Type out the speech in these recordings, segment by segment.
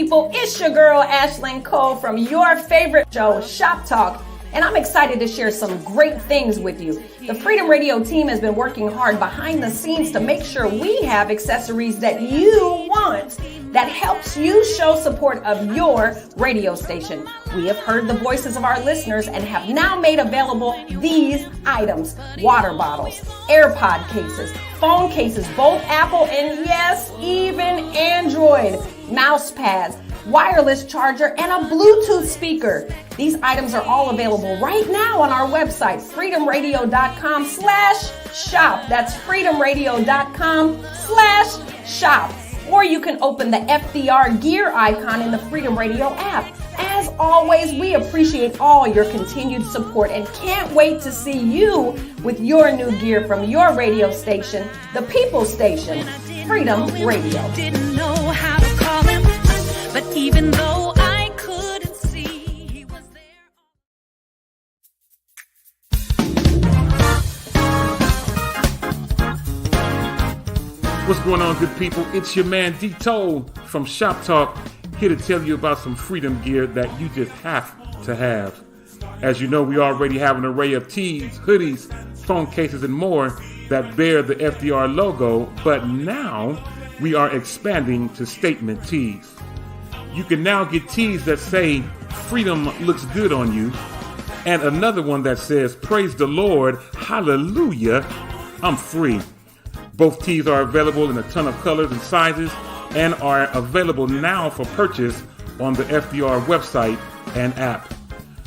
people? It's your girl, Ashlyn Cole, from your favorite show, Shop Talk. And I'm excited to share some great things with you. The Freedom Radio team has been working hard behind the scenes to make sure we have accessories that you want that helps you show support of your radio station. We have heard the voices of our listeners and have now made available these items: water bottles, AirPod cases, phone cases, both Apple and yes, even Android, mouse pads, wireless charger, and a Bluetooth speaker. These items are all available right now on our website, freedomradio.com/shop. That's freedomradio.com/shop. Or you can open the FDR gear icon in the Freedom Radio app. As always, we appreciate all your continued support and can't wait to see you with your new gear from your radio station, the People Station, Freedom Radio. Didn't know how to call him, but even though I couldn't see, he was there. What's going on, good people? It's your man D-Toll from Shop Talk, here to tell you about some freedom gear that you just have to have. As you know, we already have an array of tees, hoodies, phone cases, and more that bear the FDR logo, but now we are expanding to statement tees. You can now get tees that say, "Freedom looks good on you," and another one that says, "Praise the Lord, hallelujah, I'm free." Both tees are available in a ton of colors and sizes and are available now for purchase on the FDR website and app.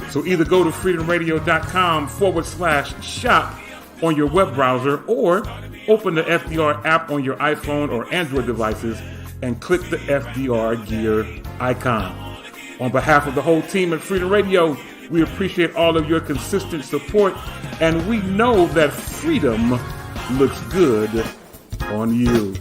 So either go to freedomradio.com/shop on your web browser or open the FDR app on your iPhone or Android devices and click the FDR gear icon. On behalf of the whole team at Freedom Radio, we appreciate all of your consistent support, and we know that freedom looks good on you.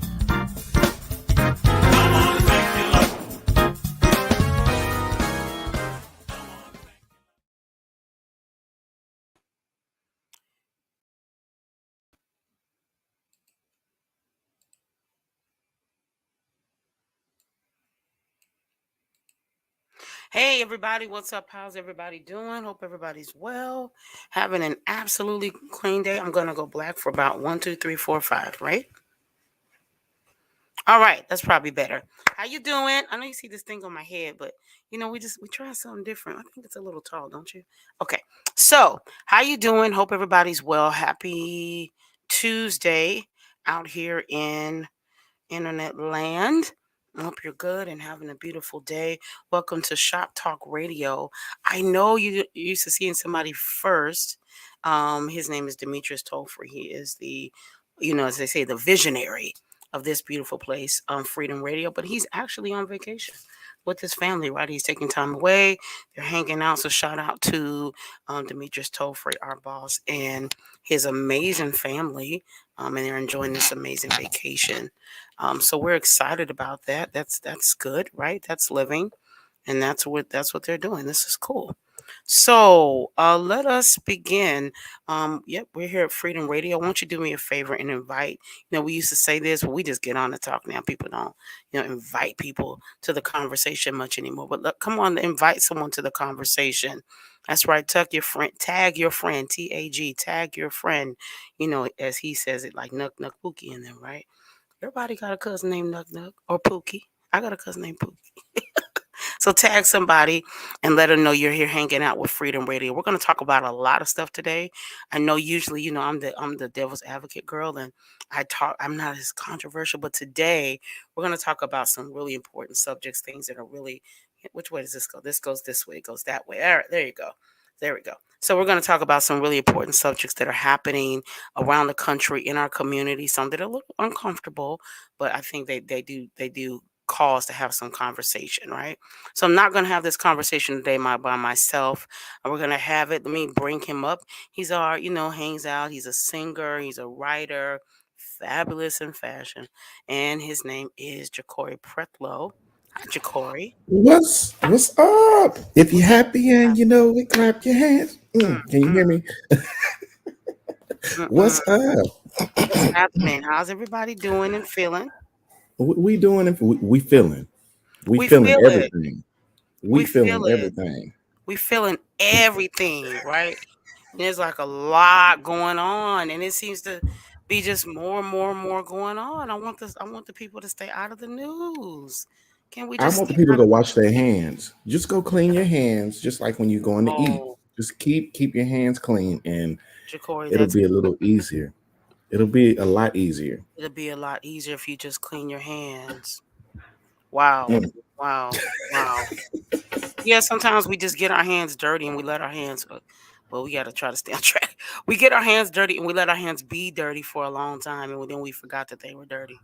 Hey everybody, what's up? How's everybody doing? Hope everybody's well. Having an absolutely clean day. I'm gonna go black for about 1, 2, 3, 4, 5, right? All right, that's probably better. How you doing? I know you see this thing on my head, but you know, we try something different. I think it's a little tall, don't you? Okay. So, how you doing? Hope everybody's well. Happy Tuesday out here in internet land. I hope you're good and having a beautiful day. Welcome to Shop Talk Radio. I know you used to seeing somebody first. His name is Demetrius Tolfrey. He is the, as they say, the visionary of this beautiful place, Freedom Radio. But he's actually on vacation with his family, right? He's taking time away. They're hanging out. So shout out to Demetrius Tolfrey, our boss, and his amazing family. And they're enjoying this amazing vacation. So we're excited about that. That's good, right? That's living, and that's what they're doing. This is cool. So let us begin. Yep, we're here at Freedom Radio. Won't you do me a favor and invite? We used to say this, but we just get on to talk now. People don't, invite people to the conversation much anymore. But look, come on, invite someone to the conversation. That's right. Tag your friend, TAG, tag your friend. As he says it, like Nuck Nuck Pookie in there, right? Everybody got a cousin named Nuck Nuck or Pookie. I got a cousin named Pookie. So tag somebody and let them know you're here hanging out with Freedom Radio. We're going to talk about a lot of stuff today. I know usually, I'm the devil's advocate girl, and I'm not as controversial, but today we're going to talk about some really important subjects, things that are really, which way does this go? This goes this way, it goes that way. All right, there you go. There we go. So we're going to talk about some really important subjects that are happening around the country in our community, some that are a little uncomfortable, but I think they do cause to have some conversation, right? So I'm not going to have this conversation today by myself. We're going to have it. Let me bring him up. He's our, hangs out. He's a singer. He's a writer, fabulous in fashion. And his name is Jacory Pretlow. Hi, Jacory. What's up? If you're happy and we clap your hands. Can you hear me? What's up? What's happening? How's everybody doing and feeling? We doing it. We feeling. We We feeling feel it. everything. We We feel feeling it. everything. We feeling everything, right? There's like a lot going on, and it seems to be just more and more and more going on. I want this. I want the people to stay out of the news. Can we I just want the stay people out to of the wash their hands. Just go clean your hands, just like when you're going to eat. oh, Just keep your hands clean, and Jacory, it'll that's be a little easier. It'll be a lot easier. it'll be a lot easier if you just clean your hands. Wow, Mm. wow, wow. Yeah, sometimes we just get our hands dirty and we let our hands. Well, we got to try to stay on track. We get our hands dirty and we let our hands be dirty for a long time, and then we forgot that they were dirty.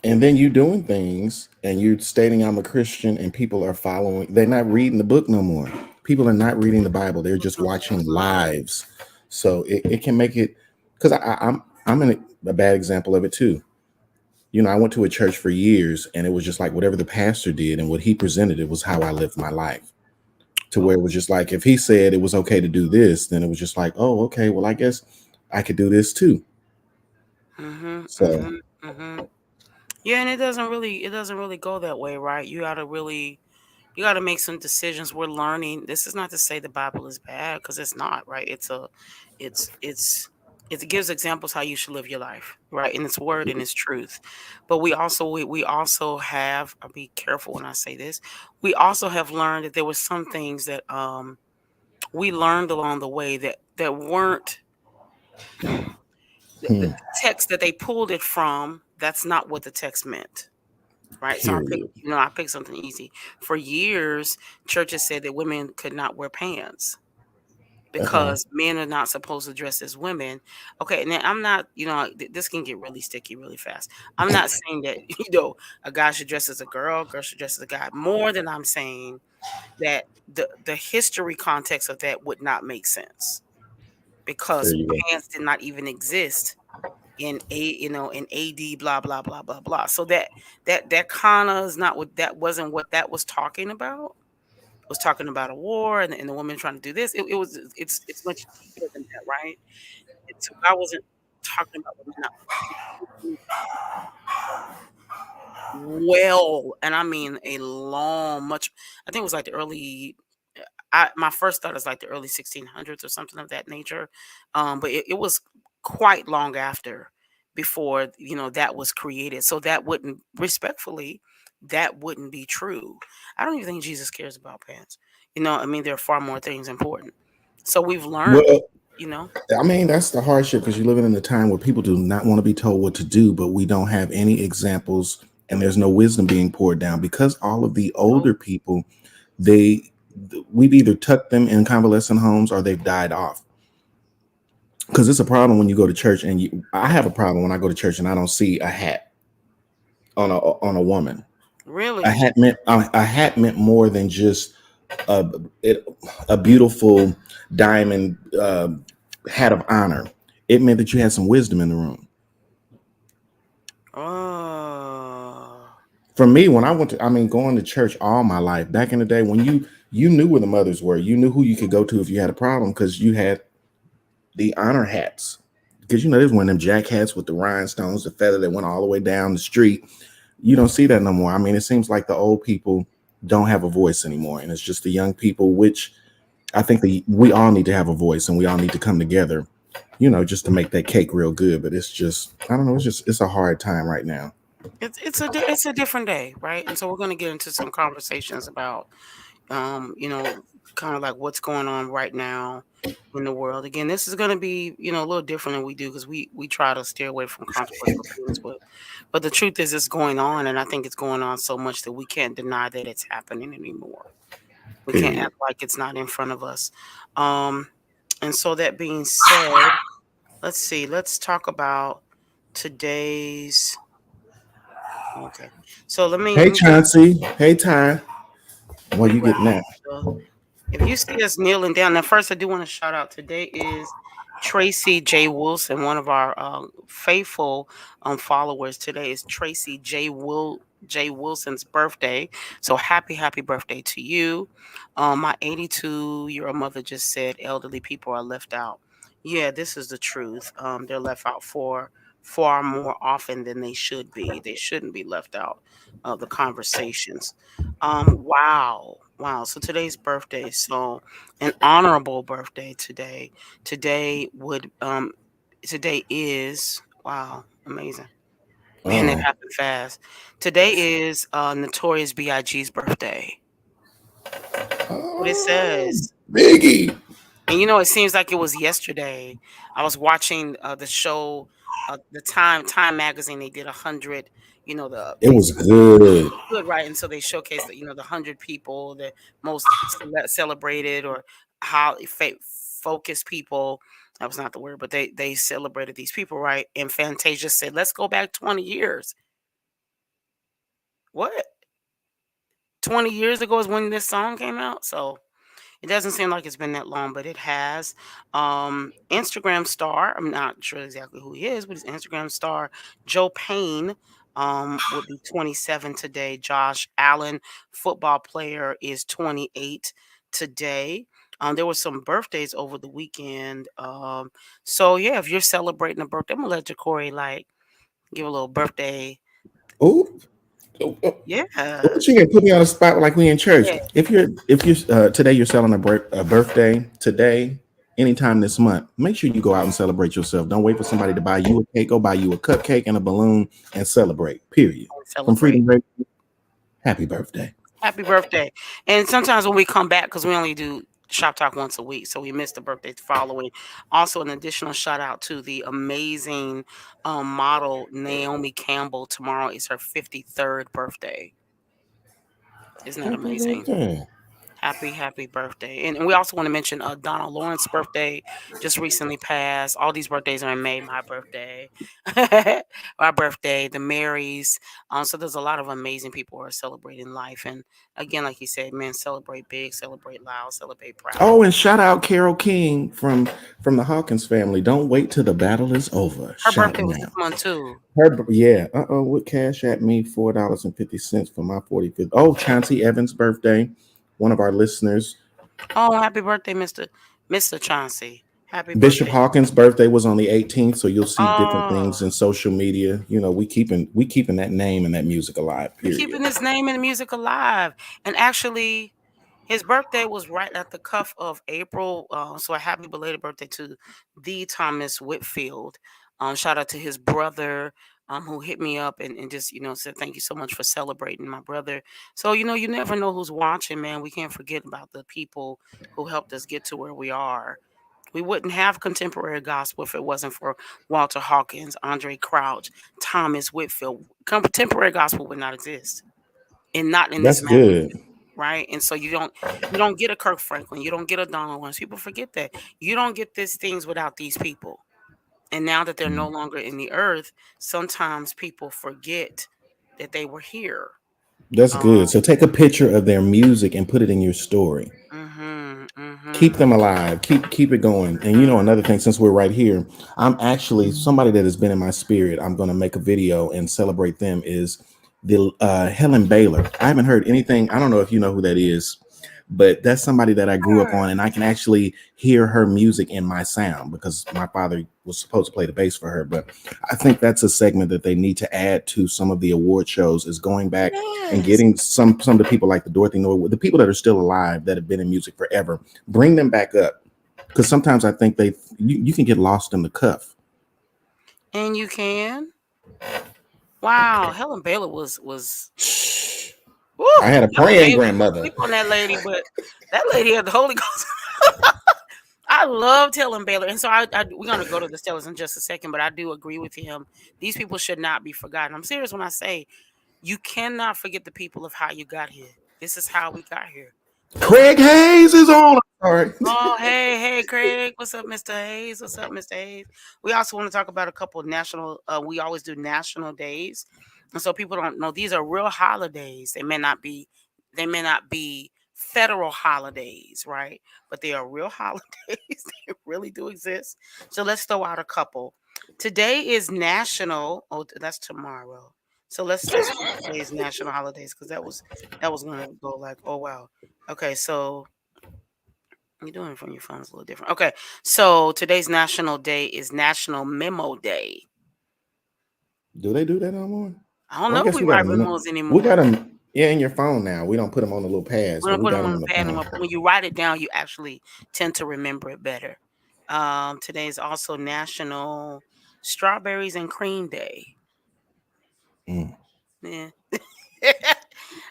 And then you doing things, and you're stating I'm a Christian, and people are following. They're not reading the book no more. People are not reading the Bible. They're just watching lives. So it can make it because I'm in a bad example of it too. You know, I went to a church for years, and it was just like whatever the pastor did and what he presented, it was how I lived my life. To where it was just like if he said it was okay to do this, then it was just like, oh, okay, well, I guess I could do this too. Mm-hmm, So mm-hmm, mm-hmm. Yeah, and it doesn't really go that way, right? You gotta make some decisions. We're learning. This is not to say the Bible is bad, because it's not, right? It's it gives examples how you should live your life, right? And it's word and it's truth. But we also have, I'll be careful when I say this, we also have learned that there were some things that we learned along the way that weren't the hmm, text that they pulled it from, that's not what the text meant. Right. So period. I picked something easy. For years, churches said that women could not wear pants Uh-huh. because men are not supposed to dress as women. Okay, now I'm not, this can get really sticky really fast. I'm not saying that, a guy should dress as a girl should dress as a guy. More than I'm saying that the history context of that would not make sense There because you go. pants did not even exist in AD blah blah blah blah blah. So that kind of is not what that wasn't what that was talking about. It was talking about a war and the woman trying to do this. It's much deeper than that, right? So I wasn't talking about women not well, and I mean a long, much. I think it was like the early. My first thought is like the early 1600s or something of that nature, but it was quite long after before that was created. So that wouldn't respectfully that wouldn't be true. I don't even think Jesus cares about pants. I mean there are far more things important. So we've learned, Well, you know. I mean, that's the hardship because you're living in a time where people do not want to be told what to do, but we don't have any examples and there's no wisdom being poured down because all of the older people, they we've either tucked them in convalescent homes or they've died off. Because it's a problem when you go to church and I have a problem when I go to church and I don't see a hat on a woman. A Really? hat meant a hat meant more than just a it, a beautiful diamond hat of honor. It meant that you had some wisdom in the room. Oh. For me, when I went to, I mean, going to church all my life back in the day, when you knew where the mothers were, you knew who you could go to if you had a problem because you had the honor hats. Because there's one of them jack hats with the rhinestones, the feather that went all the way down the street. You don't see that no more. I mean, it seems like the old people don't have a voice anymore, and it's just the young people, which I think we all need to have a voice, and we all need to come together, just to make that cake real good. But it's just, I don't know, it's a hard time right now. It's a different day, right? And so we're going to get into some conversations about kind of like what's going on right now in the world. Again, this is going to be, a little different than we do because we try to steer away from controversial things, but the truth is it's going on, and I think it's going on so much that we can't deny that it's happening anymore. We can't Period. act like it's not in front of us. And so that being said, let's see. Let's talk about today's. Okay, so let Hey me get Chauncey. Hey Ty. What you right. getting at? So if you see us kneeling down, now first I do want to shout out. Today is Tracy J. Wilson, one of our faithful followers. Today is Tracy J. Wilson's birthday. So happy birthday to you. My 82-year-old mother just said elderly people are left out. Yeah, this is the truth. They're left out for far more often than they should be. They shouldn't be left out of the conversations. Wow. Wow. So today's birthday. So an honorable birthday today. Today is wow, amazing. Man, it Oh, happened fast. Today is Notorious B.I.G.'s birthday. What it says. Biggie. And you know, it seems like it was yesterday. I was watching the show, the Time magazine. They did 100. You know, It was good. good, right? And so they showcased the 100 people, the most celebrated or how focused people. That was not the word, but they celebrated these people, right? And Fantasia said, "Let's go back 20 years." What? 20 years ago is when this song came out. So it doesn't seem like it's been that long, but it has. Instagram star, I'm not sure exactly who he is, but his Instagram star, Joe Payne, would be 27 today. Josh Allen, football player, is 28 today. There were some birthdays over the weekend. So yeah, if you're celebrating a birthday, I'm gonna let Ja'Cory give a little birthday. Oh, oh, oh. Yeah. She can put me on the spot like we in church. Yeah. If you're today you're selling a birthday today, anytime this month, make sure you go out and celebrate yourself. Don't wait for somebody to buy you a cake. Go buy you a cupcake and a balloon and celebrate. Period. From Freedom Radio, happy birthday. Happy birthday. And sometimes when we come back, because we only do Shop Talk once a week, so we missed the birthday following. Also, an additional shout out to the amazing model Naomi Campbell. Tomorrow is her 53rd birthday. Isn't that amazing? Birthday. Happy birthday. And we also want to mention Donald Lawrence's birthday just recently passed. All these birthdays are in May. My birthday, our birthday, the Marys. So there's a lot of amazing people who are celebrating life. And again, like you said, man, celebrate big, celebrate loud, celebrate proud. Oh, and shout out Carol King from the Hawkins family. Don't wait till the battle is over. Her Shout birthday was now. this month too. Yeah. What cash at me $4.50 for my 45th. Oh, Chauncey Evans' birthday. One of our listeners. Oh, happy birthday, Mr. Chauncey. Happy Bishop birthday. Hawkins' birthday was on the 18th, so you'll see different Oh. things in social media. We keeping that name and that music alive. Period. Keeping his name and music alive. And actually, his birthday was right at the cuff of April. So a happy belated birthday to the Thomas Whitfield. Shout out to his brother who hit me up and just, said thank you so much for celebrating my brother. So, you never know who's watching, man. We can't forget about the people who helped us get to where we are. We wouldn't have contemporary gospel if it wasn't for Walter Hawkins, Andre Crouch, Thomas Whitfield. Contemporary gospel would not exist. And not in That's this manner. good. Right. And so you don't get a Kirk Franklin, you don't get a Donald Lawrence. People forget that. You don't get these things without these people. And now that they're no longer in the earth, sometimes people forget that they were here. That's good. So take a picture of their music and put it in your story. Keep them alive. Keep it going. And another thing, since we're right here, I'm actually somebody that has been in my spirit. I'm going to make a video and celebrate them. Is the Helen Baylor. I haven't heard anything. I don't know if you know who that is, but that's somebody that I grew up on, and I can actually hear her music in my sound because my father was supposed to play the bass for her. But I think that's a segment that they need to add to some of the award shows, is going back and getting some of the people like the Dorothy Norwood, the people that are still alive that have been in music forever, bring them back up. Because sometimes I think you can get lost in the cuff. And you can. Wow, Helen Baylor was. Woo, I had a praying grandmother. Sleep on that lady, but that lady had the Holy Ghost. I loved Helen Baylor, and so we're gonna go to the Stellars in just a second, but I do agree with him. These people should not be forgotten. I'm serious when I say you cannot forget the people of how you got here. This is how we got here. Craig Hayes is on. All right. Oh, hey, Craig. What's up, Mr. Hayes? What's up, Mr. Hayes? We also want to talk about a couple of national. We always do national days, and so people don't know these are real holidays. They may not be federal holidays, right? But they are real holidays. They really do exist. So let's throw out a couple. Today is National. Oh, that's tomorrow. So let's just do today's national holidays because that was gonna go like, oh wow. Okay, so you're doing it from your phone is a little different. Okay, so today's national day is National Memo Day. Do they do that no more? I don't Well, I know if guess we we got write them. memos We anymore. got them. Yeah, in your phone now. We don't put them on the little pads, We but don't we put got them them on on the the pad phone. anymore. But when you write it down, you actually tend to remember it better. Today is also National Strawberries and Cream Day. Mm. Yeah.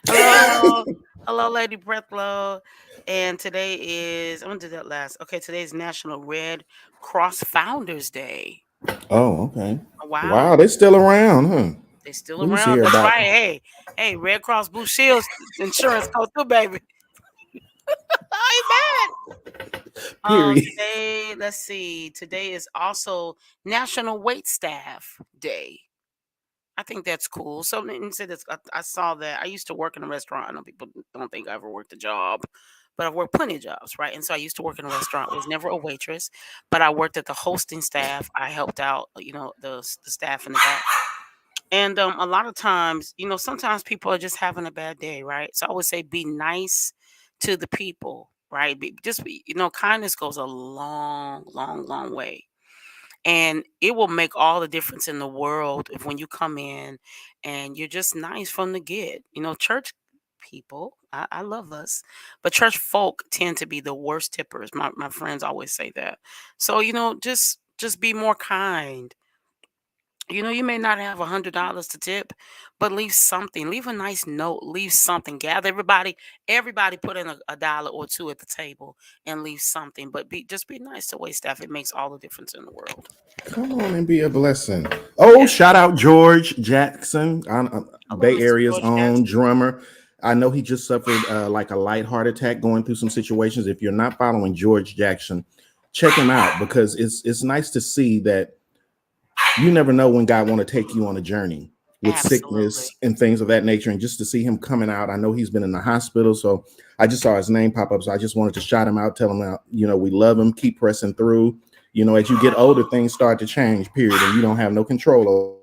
Hello, hello, Lady Breathlow. And today is, I'm gonna do that last. Okay, today is National Red Cross Founders Day. Oh, okay. Wow, Wow, they still around, huh? they still Let me see around. here That's about right. Hey, Red Cross Blue Shields insurance go through, baby. Amen. period. Today, let's see. Today is also National Wait Staff Day. I think that's cool. So let me say this. I saw that. I used to work in a restaurant. I know people don't think I ever worked a job, but I've worked plenty of jobs, right? And so I used to work in a restaurant. Was never a waitress, but I worked at the hosting staff. I helped out, the staff in the back. And a lot of times, sometimes people are just having a bad day, right? So I would say be nice to the people, right? Kindness goes a long, long, long way. And it will make all the difference in the world if when you come in and you're just nice from the get. Church people, I love us, but church folk tend to be the worst tippers. My friends always say that. So, just be more kind. You may not have $100 to tip, but leave something. Leave a nice note. Leave something. Gather everybody put in a dollar or two at the table and leave something. But just be nice to wait staff. It makes all the difference in the world. Come on and be a blessing. Oh, Yeah. shout out George Jackson, Hello, Bay Mr. Area's George own Jackson. drummer. I know he just suffered like a light heart attack going through some situations. If you're not following George Jackson, check him out because it's nice to see that you never know when God want to take you on a journey with Absolutely. sickness and things of that nature. And just to see him coming out, I know he's been in the hospital. So I just saw his name pop up. So I just wanted to shout him out, tell him out, we love him, keep pressing through. As you get older, things start to change, period. And you don't have no control over.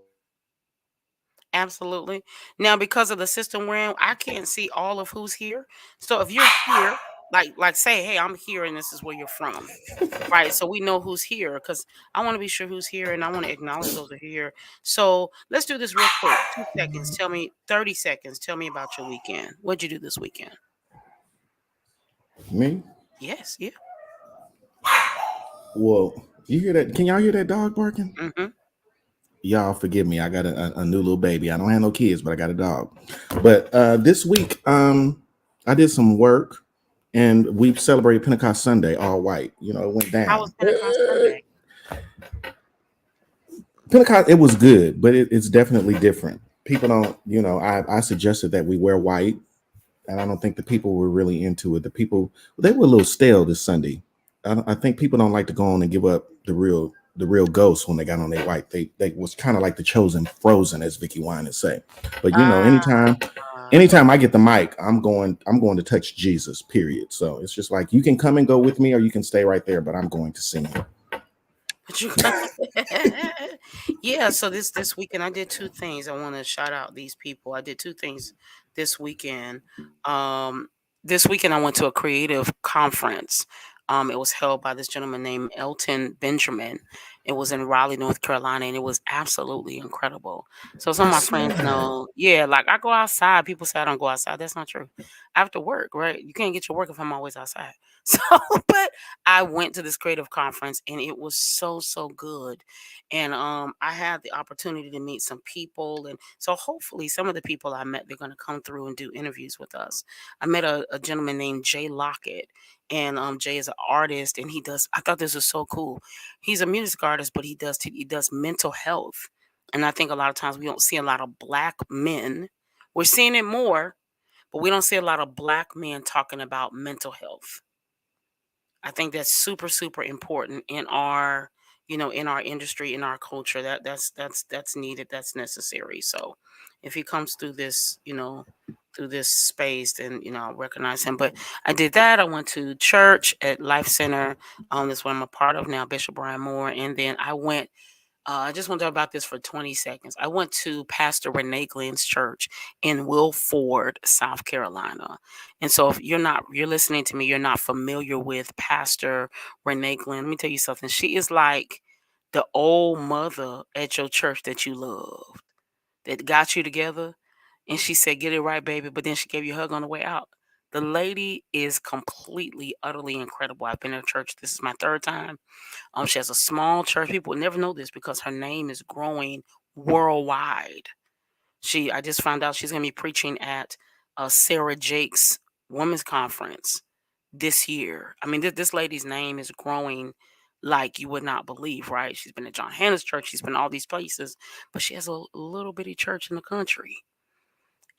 Absolutely. Now, because of the system we're in, I can't see all of who's here. So if you're here, like say, hey, I'm here and this is where you're from. Right. So we know who's here because I want to be sure who's here and I want to acknowledge those who are here. So let's do this real quick. 2 seconds. 30 seconds. Tell me about your weekend. What'd you do this weekend? Me? Yes. Yeah. Well, you hear that? Can y'all hear that dog barking? Mm-hmm. Y'all forgive me. I got a new little baby. I don't have no kids, but I got a dog. But this week, I did some work and we celebrated Pentecost Sunday, all white. It went down. How was Pentecost Sunday? Pentecost, it was good, but it's definitely different. People don't, I suggested that we wear white, and I don't think the people were really into it. The people, they were a little stale this Sunday. I think people don't like to go on and give up the real ghost when they got on their white. They was kind of like the chosen frozen, as Vicky Wine say. But anytime I get the mic, I'm going to touch Jesus, period. So it's just like you can come and go with me, or you can stay right there, but I'm going to sing him. Yeah, so this weekend I did two things. I want to shout out these people. I did two things this weekend. This weekend I went to a creative conference. It was held by this gentleman named Elton Benjamin. It was in Raleigh, North Carolina, and it was absolutely incredible. So some of my friends know, like I go outside. People say I don't go outside. That's not true. I have to work, right? You can't get your work if I'm always outside. So, but I went to this creative conference and it was so good. And I had the opportunity to meet some people. And so hopefully some of the people I met, they're going to come through and do interviews with us. I met a gentleman named Jay Lockett. And Jay is an artist and I thought this was so cool. He's a music artist, but he does mental health. And I think a lot of times we don't see a lot of Black men. We're seeing it more, but we don't see a lot of Black men talking about mental health. I think that's super important in our, in our industry, in our culture. That's needed. That's necessary. So if he comes through this, through this space, then I'll recognize him. But I did that. I went to church at Life Center. That's what I'm a part of now, Bishop Brian Moore. And then I went. I just want to talk about this for 20 seconds. I went to Pastor Renee Glenn's church in Wilford, South Carolina. And so if you're listening to me, you're not familiar with Pastor Renee Glenn. Let me tell you something. She is like the old mother at your church that you loved. that got you together. And she said, "Get it right, baby." But then she gave you a hug on the way out. The lady is completely, utterly incredible. I've been in church. This is my third time. She has a small church. People would never know this because her name is growing worldwide. I just found out she's going to be preaching at Sarah Jake's women's conference this year. I mean, this lady's name is growing like you would not believe, right? She's been at John Hannah's church. She's been all these places, but she has a little bitty church in the country.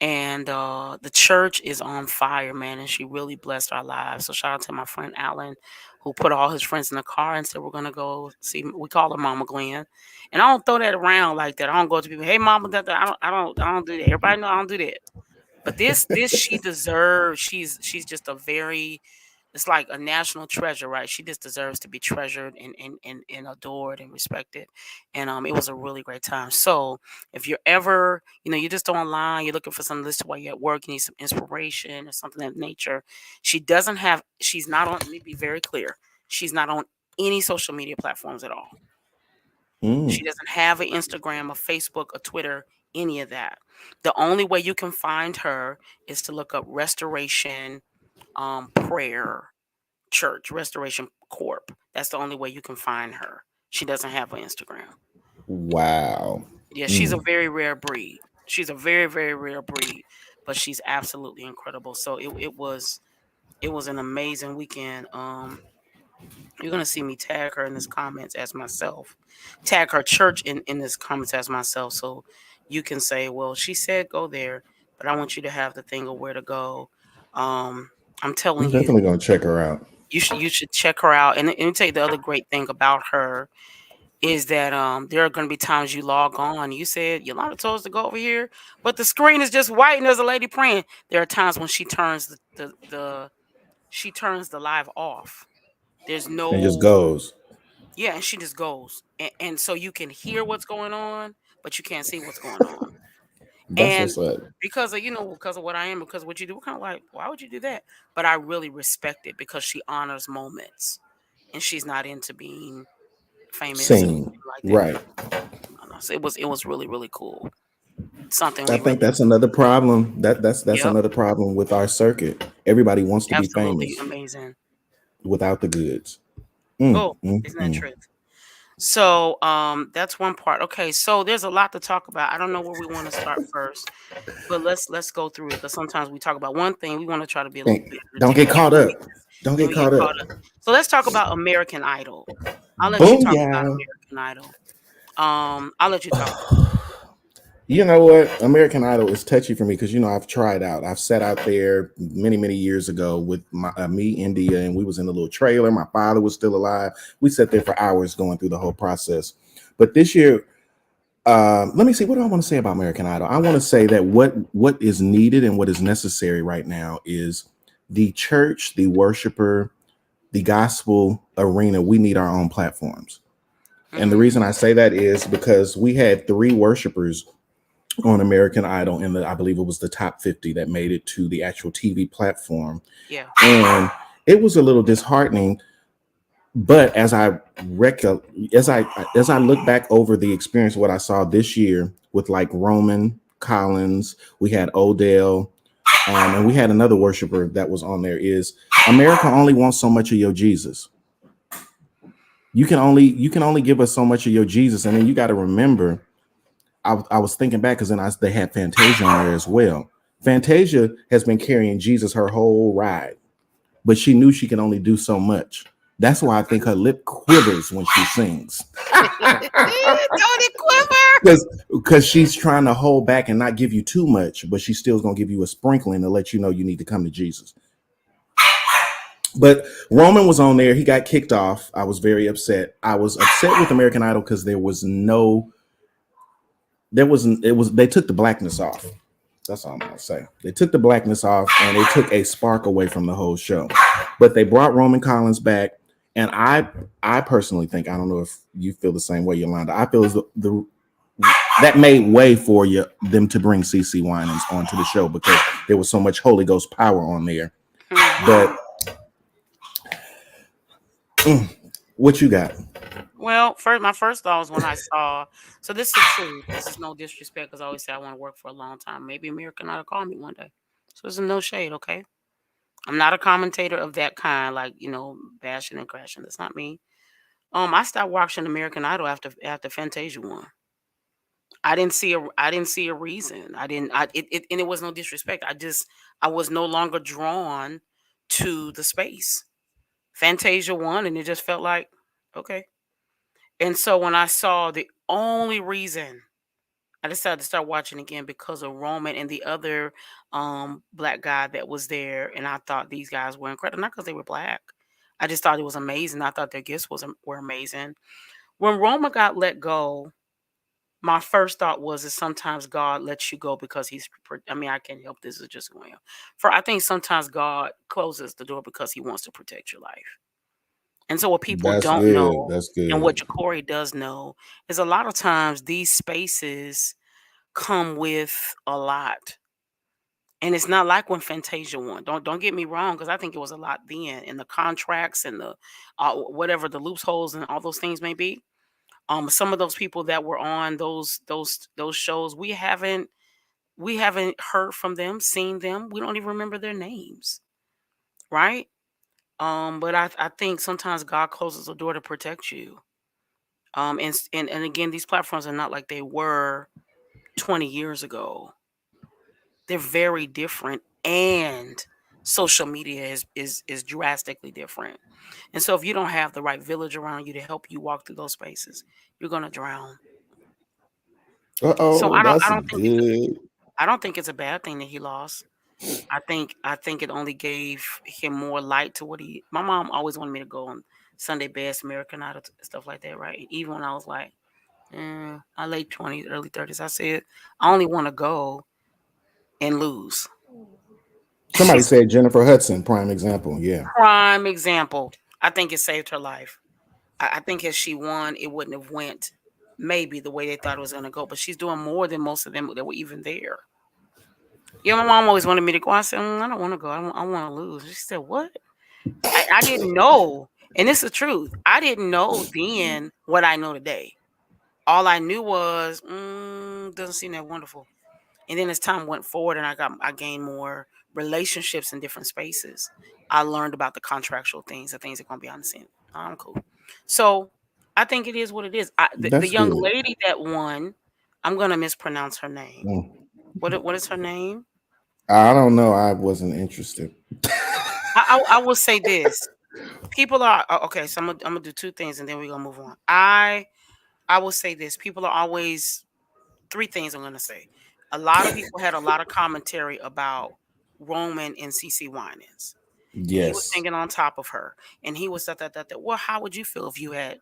And the church is on fire, man, and she really blessed our lives. So shout out to my friend Alan, who put all his friends in the car and said, "We're gonna go see." We call her Mama Glenn, and I don't throw that around like that. I don't go to people, "Hey, Mama," that. I don't do that. Everybody know I don't do that. But this she deserves. She's just a very. It's like a national treasure, right? She just deserves to be treasured and adored and respected. And it was a really great time. So if you're ever, you're just online, you're looking for something to listen to while you're at work, you need some inspiration or something of that nature. She's not on, let me be very clear. She's not on any social media platforms at all. She doesn't have an Instagram, a Facebook, a Twitter, any of that. The only way you can find her is to look up Restoration Prayer Church, Restoration Corp. That's the only way you can find her. She doesn't have an Instagram. Wow. Yeah, she's a very rare breed. She's a very, very rare breed, but she's absolutely incredible. So it was an amazing weekend. You're gonna see me tag her in this comments as myself. Tag her church in this comments as myself. So you can say, well, she said go there, but I want you to have the thing of where to go. I'm telling I'm you, definitely gonna check her out. you should check her out. And let me tell you the other great thing about her is that there are going to be times you log on. You said Yolanda told us to go over here, but the screen is just white and there's a lady praying. There are times when she turns she turns the live off. There's no, And just goes. yeah, and she just goes, and so you can hear what's going on, but you can't see what's going on. That's And what's up. because of what I am, because of what you do, we're kind of like, why would you do that? But I really respect it because she honors moments, and she's not into being famous. Sing. Like that. Right. So it was really, really cool. Something I think that's another problem. That's another problem with our circuit. Everybody wants to be famous amazing without the goods. Isn't that truth? So that's one part. Okay, so there's a lot to talk about. I don't know where we want to start first, but let's go through it because sometimes we talk about one thing, we want to try to be a little bit. Don't get caught up. Don't get caught up. So let's talk about American Idol. I'll let you talk about American Idol. I'll let you talk. You know what? American Idol is touchy for me because I've tried out. I've sat out there many years ago with me, India, and we was in a little trailer. My father was still alive. We sat there for hours going through the whole process. But this year, let me see. What do I want to say about American Idol? I want to say that what is needed and what is necessary right now is the church, the worshiper, the gospel arena. We need our own platforms. And the reason I say that is because we had 3 worshipers on American Idol, and I believe it was the top 50 that made it to the actual TV platform. Yeah. And it was a little disheartening. But as I look back over the experience, what I saw this year with like Roman Collins, we had Odell, and we had another worshiper that was on there, is America only wants so much of your Jesus. You can only give us so much of your Jesus. And then you got to remember, I was thinking back because then they had Fantasia on there as well. Fantasia has been carrying Jesus her whole ride, but she knew she could only do so much. That's why I think her lip quivers when she sings. Don't it quiver? Because she's trying to hold back and not give you too much, but she's still going to give you a sprinkling to let you know you need to come to Jesus. But Roman was on there. He got kicked off. I was very upset. I was upset with American Idol because they took the blackness off. That's all I'm gonna say. They took the blackness off and they took a spark away from the whole show. But they brought Roman Collins back, and I personally think, I don't know if you feel the same way, Yolanda. I feel as that made way for them to bring CeCe Winans onto the show because there was so much Holy Ghost power on there. But what you got? Well, my first thought was when I saw. So this is the truth. This is no disrespect, because I always say I want to work for a long time. Maybe American Idol call me one day. So this is no shade, okay? I'm not a commentator of that kind, like bashing and crashing. That's not me. I stopped watching American Idol after Fantasia won. I didn't see a reason. I didn't. And it was no disrespect. I was no longer drawn to the space. Fantasia won, and it just felt like okay. And so when I saw, the only reason I decided to start watching again, because of Roman and the other black guy that was there, and I thought these guys were incredible, not because they were black. I just thought it was amazing. I thought their gifts were amazing. When Roman got let go, my first thought was that sometimes God lets you go because I can't help this. Is just going on. I think sometimes God closes the door because He wants to protect your life. And so what people That's don't good. know, That's and what good. Ja'Cory does know, is a lot of times these spaces come with a lot. And it's not like when Fantasia won. Don't get me wrong, because I think it was a lot then, in the contracts and the whatever the loopholes and all those things may be. Some of those people that were on those shows, we haven't heard from them, seen them. We don't even remember their names, right? But I think sometimes God closes the door to protect you. And again, these platforms are not like they were 20 years ago. They're very different, and social media is drastically different. And so if you don't have the right village around you to help you walk through those spaces, you're gonna drown. So Uh-oh, I that's don't think it's good. I don't think it's a bad thing that he lost. I think it only gave him more light to what he. My mom always wanted me to go on Sunday Best, American Idol, stuff like that, right? Even when I was like, my late 20s, early 30s, I said I only want to go and lose. Somebody She's said Jennifer Hudson, prime example. Yeah. prime example. I think it saved her life. I think if she won, it wouldn't have went maybe the way they thought it was going to go. But she's doing more than most of them that were even there. Yeah, my mom always wanted me to go. I said, I don't want to go. I want to lose. She said, what? I didn't know. And it's the truth. I didn't know then what I know today. All I knew was, doesn't seem that wonderful. And then as time went forward and I gained more relationships in different spaces, I learned about the contractual things, the things that are going to be on the scene. I'm cool. So I think it is what it is. The That's young good. lady that won, I'm going to mispronounce her name. Mm. What is her name? I don't know. I wasn't interested. I will say this. People are okay. So I'm gonna do two things and then we're gonna move on. I will say this. People are always three things I'm gonna say. A lot of people had a lot of commentary about Roman and CeCe Winans. And he was Yes. singing on top of her. And he was that. Well, how would you feel if you had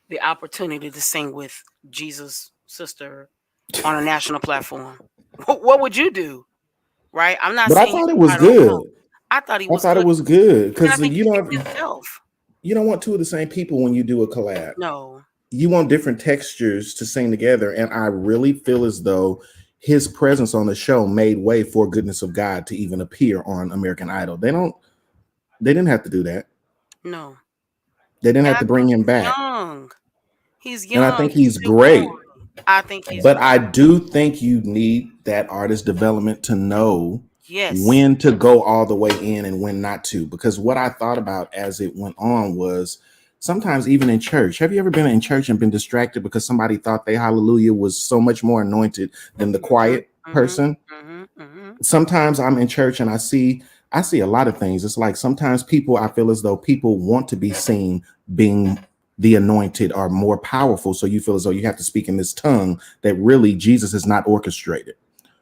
the opportunity to sing with Jesus' sister on a national platform? What would you do? Right? I'm not But I saying thought it he's was right or wrong. good. I thought he I was thought it good. was good And I because think he picked himself. you don't want two of the same people when you do a collab. No. You want different textures to sing together, and I really feel as though his presence on the show made way for Goodness of God to even appear on American Idol. They didn't have to do that. No. They didn't And have I to think bring him he's back. young. He's And I young. think He's he's still great. growing. I think he's But I do think you need that artist development to know yes. when to go all the way in and when not to. Because what I thought about as it went on was sometimes even in church. Have you ever been in church and been distracted because somebody thought their hallelujah was so much more anointed than the quiet person? Sometimes I'm in church and I see a lot of things. It's like sometimes I feel as though people want to be seen being the anointed are more powerful. So you feel as though you have to speak in this tongue that really Jesus is not orchestrated.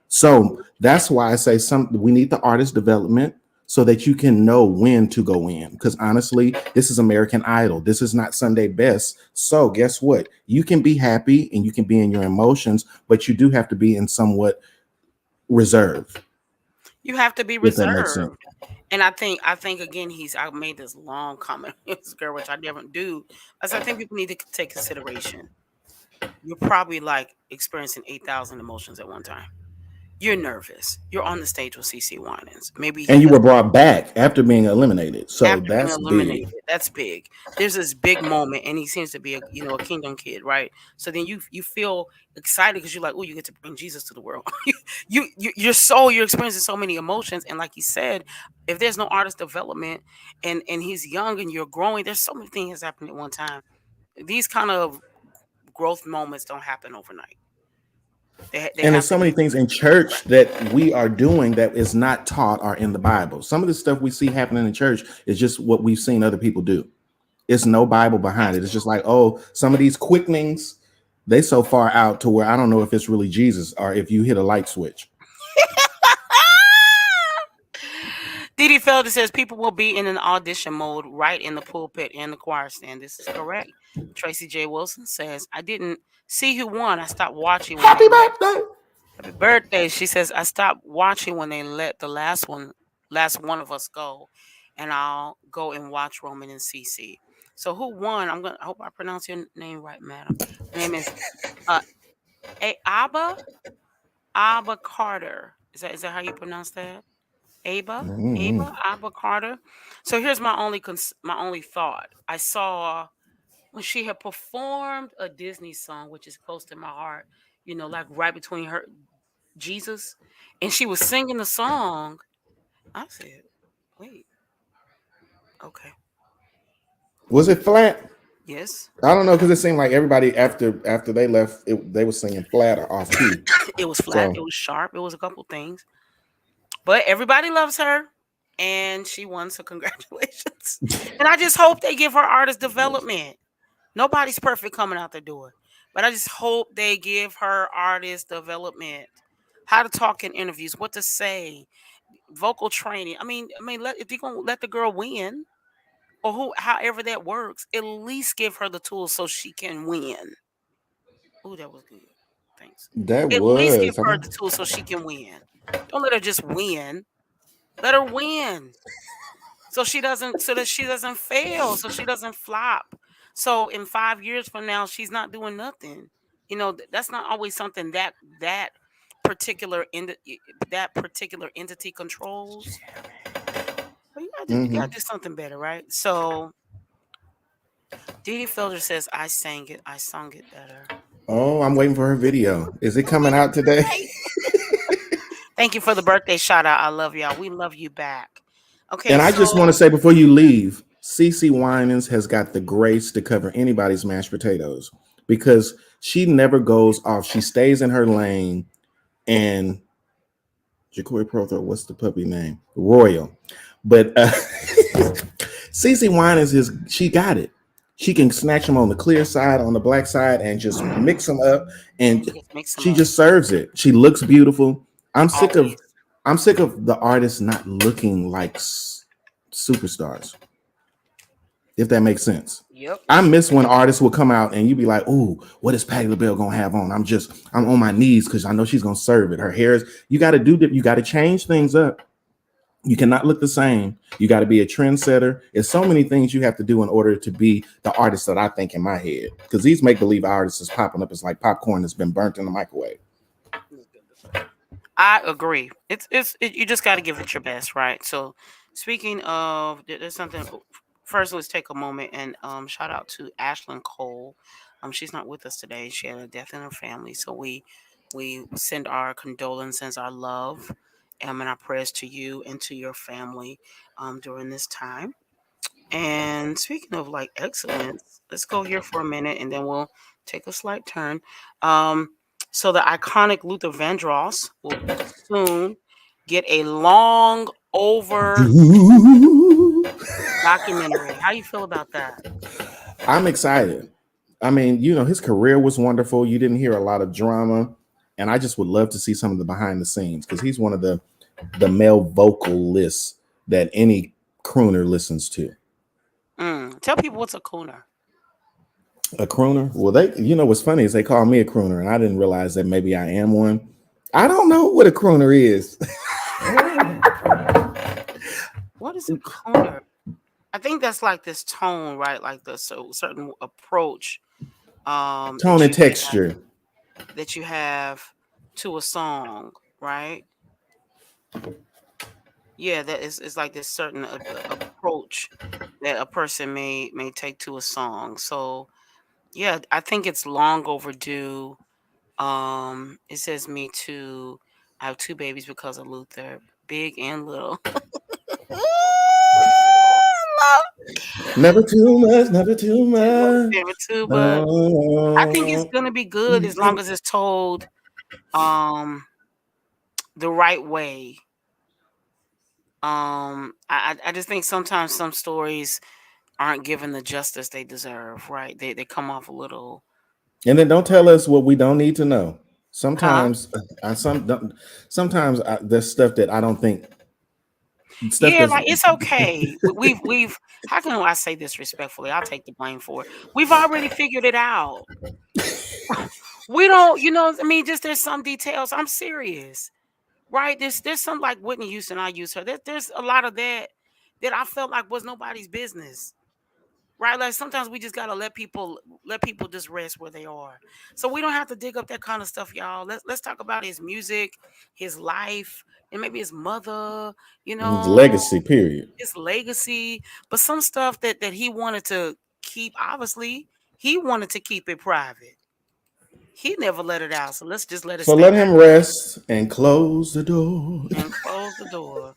So that's why I say we need the artist development so that you can know when to go in. Because honestly, this is American Idol. This is not Sunday Best. So guess what? You can be happy and you can be in your emotions, but you do have to be in somewhat reserve. You have to be If that makes sense. reserved. And I think again, I made this long comment, this girl, which I never do. As I think people need to take consideration. You're probably like experiencing 8,000 emotions at one time. you're nervous. You're on the stage with CC Winans. Maybe And you were brought back after being eliminated. So after being that's eliminated. big. That's big. There's this big moment, and he seems to be a a kingdom kid, right? So then you feel excited because you're like, oh, you get to bring Jesus to the world. You're experiencing so many emotions, and like you said, if there's no artist development, and he's young and you're growing, there's so many things happening at one time. These kind of growth moments don't happen overnight. They And have there's so to many be. things in church that we are doing that is not taught or in the Bible. Some of the stuff we see happening in church is just what we've seen other people do. It's no Bible behind it. It's just like, oh, some of these quickenings, they so far out to where I don't know if it's really Jesus or if you hit a light switch. Didi Felder says people will be in an audition mode right in the pulpit and the choir stand. This is correct. Tracy J. Wilson says, I didn't see who won. I stopped watching. Happy birthday. Happy birthday. She says, I stopped watching when they let the last one of us go. And I'll go and watch Roman and CC. So who won? I hope I pronounce your name right, madam. Her name is Abba Carter. Is that how you pronounce that? Abba Carter. So here's my only thought. I saw when she had performed a Disney song, which is close to my heart, like right between her Jesus, and she was singing the song. I said, wait, okay. Was it flat? Yes. I don't know, because it seemed like everybody after they left, they were singing flat or off key. It was flat. So, it was sharp. It was a couple things. But everybody loves her, and she won, so congratulations. And I just hope they give her artist development. Nobody's perfect coming out the door, but I just hope they give her artist development. How to talk in interviews, what to say, vocal training. If you're gonna let the girl win, or however that works, at least give her the tools so she can win. Oh, that was good. Thanks. that At least give was. her the tools so she can win. Don't let her just win. Let her win. So that she doesn't fail, so she doesn't flop. So in 5 years from now, she's not doing nothing. That's not always something that particular entity controls. But you gotta do something better, right? So Didi Felder says, I sung it better. Oh, I'm waiting for her video. Is it coming out today? Thank you for the birthday shout out. I love y'all. We love you back. Okay. And I just want to say before you leave, CC Winans has got the grace to cover anybody's mashed potatoes because she never goes off. She stays in her lane. And Jacory Protho, what's the puppy name? Royal. But CC Winans she got it. She can snatch them on the clear side, on the black side, and just mix them up. And she just serves it. She looks beautiful. I'm sick of the artists not looking like superstars. If that makes sense. Yep. I miss when artists will come out and you be like, "Ooh, what is Patti LaBelle gonna have on?" I'm on my knees because I know she's gonna serve it. Her hair is. You got to change things up. You cannot look the same. You got to be a trendsetter. There's so many things you have to do in order to be the artist that I think in my head. Because these make-believe artists is popping up. It's like popcorn that's been burnt in the microwave. I agree. You just got to give it your best, right? So, speaking of, there's something. First, let's take a moment and shout out to Ashlyn Cole. She's not with us today. She had a death in her family, so we send our condolences, our love, and our prayers to you and to your family during this time. And speaking of like excellence, let's go here for a minute, and then we'll take a slight turn. So the iconic Luther Vandross will soon get a long over documentary. How you feel about that? I'm excited. I mean, his career was wonderful. You didn't hear a lot of drama, and I just would love to see some of the behind the scenes because he's one of the male vocalists that any crooner listens to. Tell people what's a crooner. A crooner? Well, what's funny is they call me a crooner, and I didn't realize that maybe I am one. I don't know what a crooner is. What is a crooner? I think that's like this tone, right? Like the certain approach, tone and texture that you have to a song. right? Yeah, that is it's like this certain approach that a person may take to a song. So yeah, I think it's long overdue. It says me too. I have two babies because of Luther, big and little. Never too much, never too much. Never too, but I think it's gonna be good as long as it's told um the right way. I just think sometimes some stories aren't given the justice they deserve, right? They come off a little And then don't tell us what we don't need to know. huh? Sometimes sometimes there's stuff that I don't think stuff Yeah, that's like it's okay. We've how can I say this respectfully? I'll take the blame for it. We've already figured it out. We don't, I mean, just there's some details. I'm serious. Right? There's some like Whitney Houston, I use her. There's a lot of that I felt like was nobody's business. Right? Like sometimes we just gotta let people just rest where they are. So we don't have to dig up that kind of stuff, y'all. Let's talk about his music, his life, and maybe his mother, legacy, period. his legacy. But some stuff that he wanted to keep, obviously, he wanted to keep it private. He never let it out. So let's just let it So stay let right him rest and close the door. and close the door.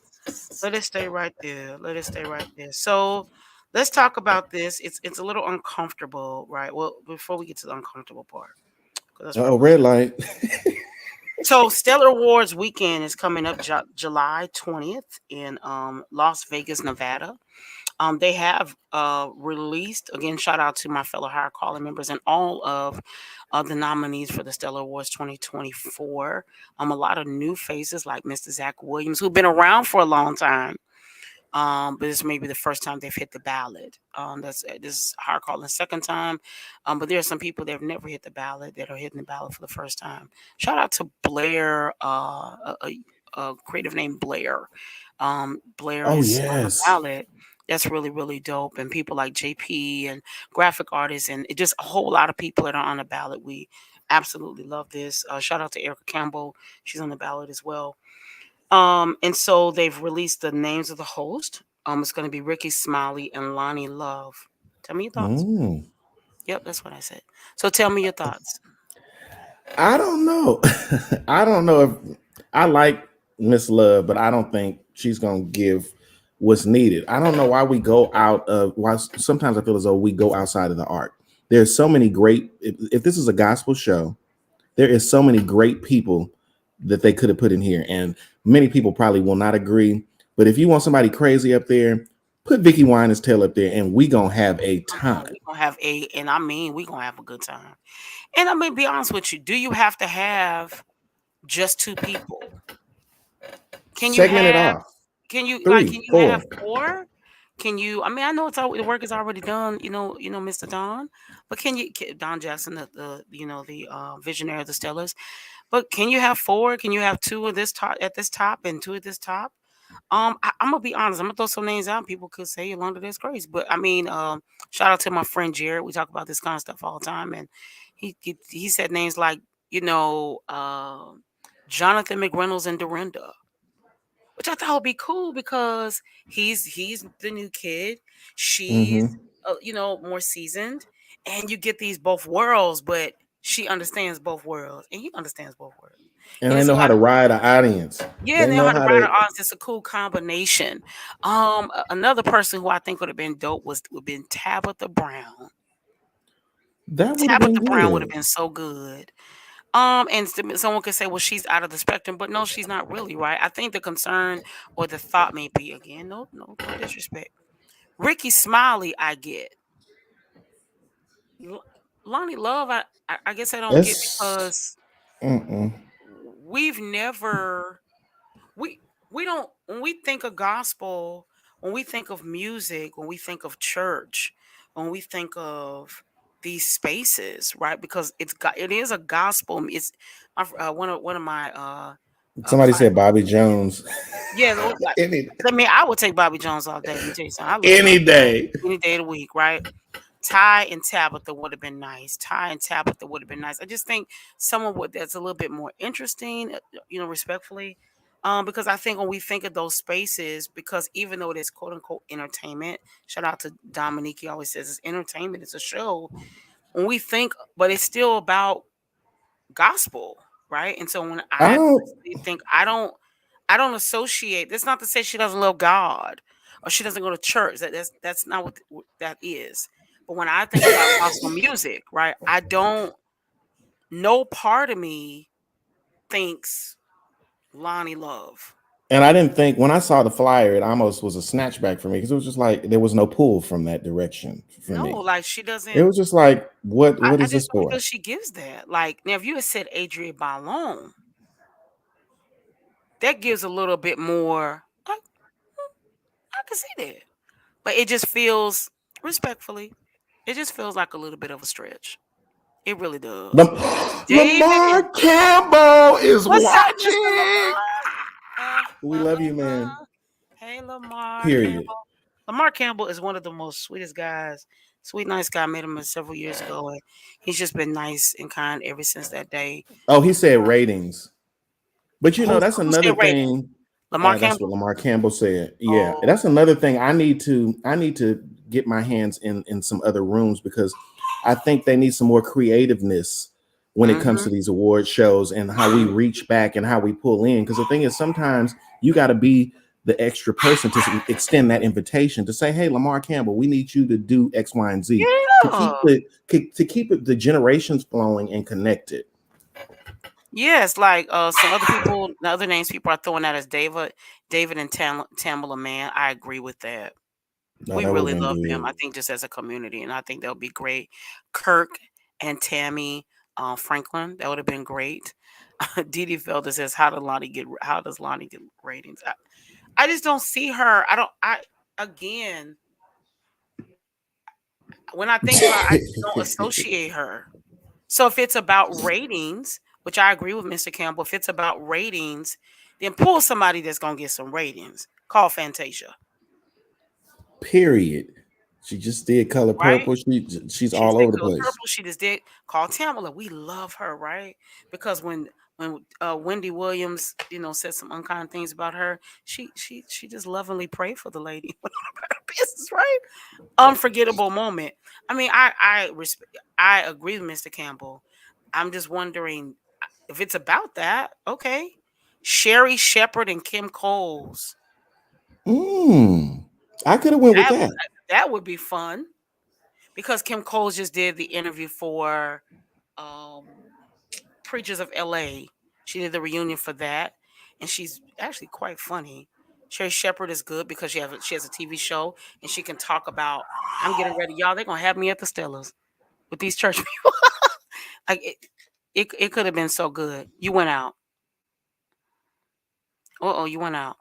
Let it stay right there. Let it stay right there. So let's talk about this. It's a little uncomfortable, right? Well, before we get to the uncomfortable part, 'cause that's Oh, right. red light. So Stellar Awards weekend is coming up July 20th in Las Vegas, Nevada. They have released, again, shout out to my fellow higher calling members and all of the nominees for the Stellar Awards 2024. A lot of new faces like Mr. Zach Williams, who've been around for a long time. But this may be the first time they've hit the ballot. This is higher calling second time. But there are some people that have never hit the ballot that are hitting the ballot for the first time. Shout out to Blair, a creative name Blair. Blair Oh is on the yes. ballot. That's really, really dope. And people like JP and graphic artists and just a whole lot of people that are on the ballot. We absolutely love this. Shout out to Erica Campbell. She's on the ballot as well. And so they've released the names of the host. It's going to be Ricky Smiley and Lonnie Love. Tell me your thoughts. Mm. Yep, that's what I said. So tell me your thoughts. I don't know. I don't know if I like Miss Love, but I don't think she's gonna give what's needed. I don't know why we go out of why sometimes I feel as though we go outside of the art. There's so many great if this is a gospel show, there is so many great people that they could have put in here, and many people probably will not agree. But if you want somebody crazy up there, put Vicky Winans Tail up there, and we gonna have a time. We're gonna have we're gonna have a good time. And I'm gonna be honest with you. Do you have to have just two people? Can you Segment it have off. can you 3, can you 4. have four? Can you? I mean, I know the work is already done. Mr. Don, but Don Jackson, the visionary of the Stellars. But can you have four? Can you have two of this top at this top and two at this top? I'm gonna be honest. I'm gonna throw some names out. People could say Yolanda, that's crazy, but I mean, shout out to my friend Jared. We talk about this kind of stuff all the time, and he said names like Jonathan McReynolds and Dorinda, which I thought would be cool because he's the new kid. She's Mm-hmm. more seasoned, and you get these both worlds, but she understands both worlds, and he understands both worlds. And And they it's know a how lot to of ride an audience. yeah, They they know know how to how write an to. artist. It's a cool combination. Another person who I think would have been dope would have been Tabitha Brown. That would have been Tabitha Brown would have good. been so good. And someone could say, well, she's out of the spectrum, but no, she's not really, right? I think the concern or the thought may be, again, no disrespect. Ricky Smiley, I get. Lonnie Love, I guess I don't get It's because mm-mm. we've never we don't when we think of gospel, when we think of music, when we think of church, when we think of these spaces, right? Because it is a gospel. It's one of my Somebody said Bobby Jones. yeah. any I mean, I would take Bobby Jones all day. Let me tell you something. I love any Bobby Jones day. any day of the week, right? Ty and Tabitha would have been nice. Ty and Tabitha would have been nice. I just think someone that's a little bit more interesting, respectfully. Because I think when we think of those spaces, because even though it is quote unquote entertainment, shout out to Dominique, he always says it's entertainment, it's a show. When we think, but it's still about gospel, right? And so when I think I don't associate. That's not to say she doesn't love God or she doesn't go to church. That's not what that is. But when I think about gospel music, right, I don't. No part of me thinks Lonnie Love. And I didn't think when I saw the flyer, it almost was a snatchback for me because it was just like there was no pull from that direction for me. No, like she doesn't. It was just like, what is this for? Because she gives that. Like now, if you had said Adria Ballon, that gives a little bit more. I can see that, but it just feels, respectfully, it just feels like a little bit of a stretch. It really does. Lamar Campbell is watching. We love you, man. Hey, Lamar. Period. Campbell. Lamar Campbell is one of the most sweetest guys. Sweet, nice guy. I met him several years ago, and he's just been nice and kind ever since that day. Oh, he said ratings, but that's another thing. Lamar That's Campbell. what Lamar Campbell said. Yeah, that's another thing. I need to get my hands in some other rooms because I think they need some more creativeness when it comes to these award shows and how we reach back and how we pull in. Because the thing is, sometimes you got to be the extra person to extend that invitation to say, hey, Lamar Campbell, we need you to do X, Y, and Z. Yeah. To keep the generations flowing and connected. Yes, like some other people, the other names people are throwing out as David and Tamala Man. I agree with that. No, we that really would've love been them. good. I think just as a community, and I think that would be great. Kirk and Tammy Franklin, that would have been great. Didi Felder says, "How does Lonnie get ratings?" I just don't see her. Again, when I think about, I just don't associate her. So if it's about ratings, which I agree with Mr. Campbell, if it's about ratings, then pull somebody that's gonna get some ratings. Call Fantasia. Period. She just did Color Purple. Right? She's all over the place. Purple. She just did call Tamala. We love her, right? Because when Wendy Williams, said some unkind things about her, she just lovingly prayed for the lady. Business, right? Unforgettable moment. I mean, I agree with Mr. Campbell. I'm just wondering if it's about that. Okay, Sherry Shepherd and Kim Coles. I could have went with that. That would be fun because Kim Coles just did the interview for Preachers of LA. She did the reunion for that, and she's actually quite funny. Sherry Shepherd is good because she has a TV show and she can talk about. I'm getting ready, y'all. They're gonna have me at the Stellars with these church people. Like it could have been so good. You went out. You went out.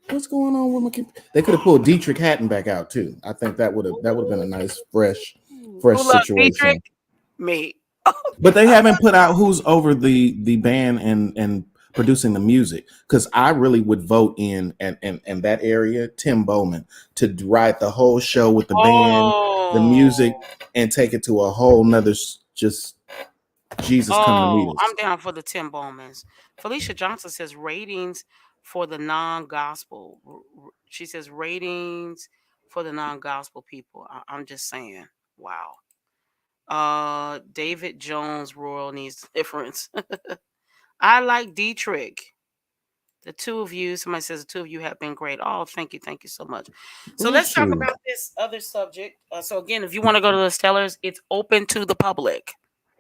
What's going on with my? They could have pulled Dietrich Hatton back out too. I think that would have been a nice fresh situation. Dietrich? Me. But they haven't put out who's over the band and producing the music, because I really would vote in that area Tim Bowman to write the whole show with the band, the music, and take it to a whole nother just Jesus coming to meet us. I'm down for the Tim Bowmans. Felicia Johnson says ratings for the non-gospel. She says ratings for the non-gospel people. I'm just saying, wow. David Jones Royal needs difference. I like Dietrich. The two of you, somebody says the two of you have been great. Oh, thank you so much. So let's talk about this other subject. So again, if you want to go to the Stellars, it's open to the public.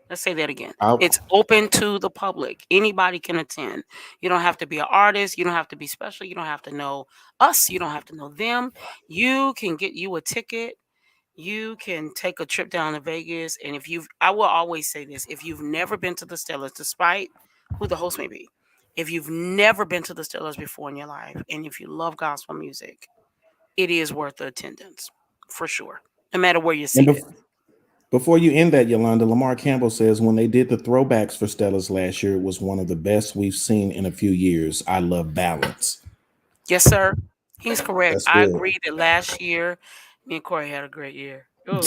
Let's say that again. It's open to the public. Anybody can attend. You don't have to be an artist. You don't have to be special. You don't have to know us. You don't have to know them. You can get you a ticket. You can take a trip down to Vegas. And I will always say this, if you've never been to the Stellars, despite who the host may be, if you've never been to the Stellars before in your life, and if you love gospel music, it is worth the attendance for sure, no matter where you're seated. Before you end that, Yolanda, Lamar Campbell says, when they did the throwbacks for Stellars last year, it was one of the best we've seen in a few years. I love balance. Yes, sir. He's correct. I agree that last year, me and Corey had a great year. Ooh,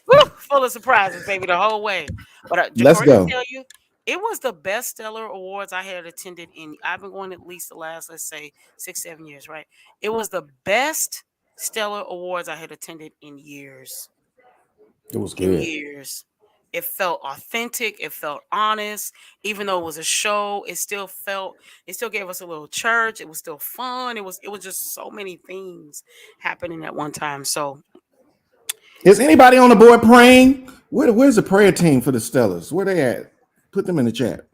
woo, full of surprises, baby, the whole way. But Let's Ja'Cory, to go. tell you, it was the best Stellar Awards I had attended in. I've been going at least the last, let's say, 6, 7 years, right? It was the best Stellar Awards I had attended in years. It was In good. years. It felt authentic. It felt honest. Even though it was a show, it still gave us a little church. It was still fun. It was just so many things happening at one time. So Is anybody on the board praying? Where's the prayer team for the Stellars? Where they at? Put them in the chat.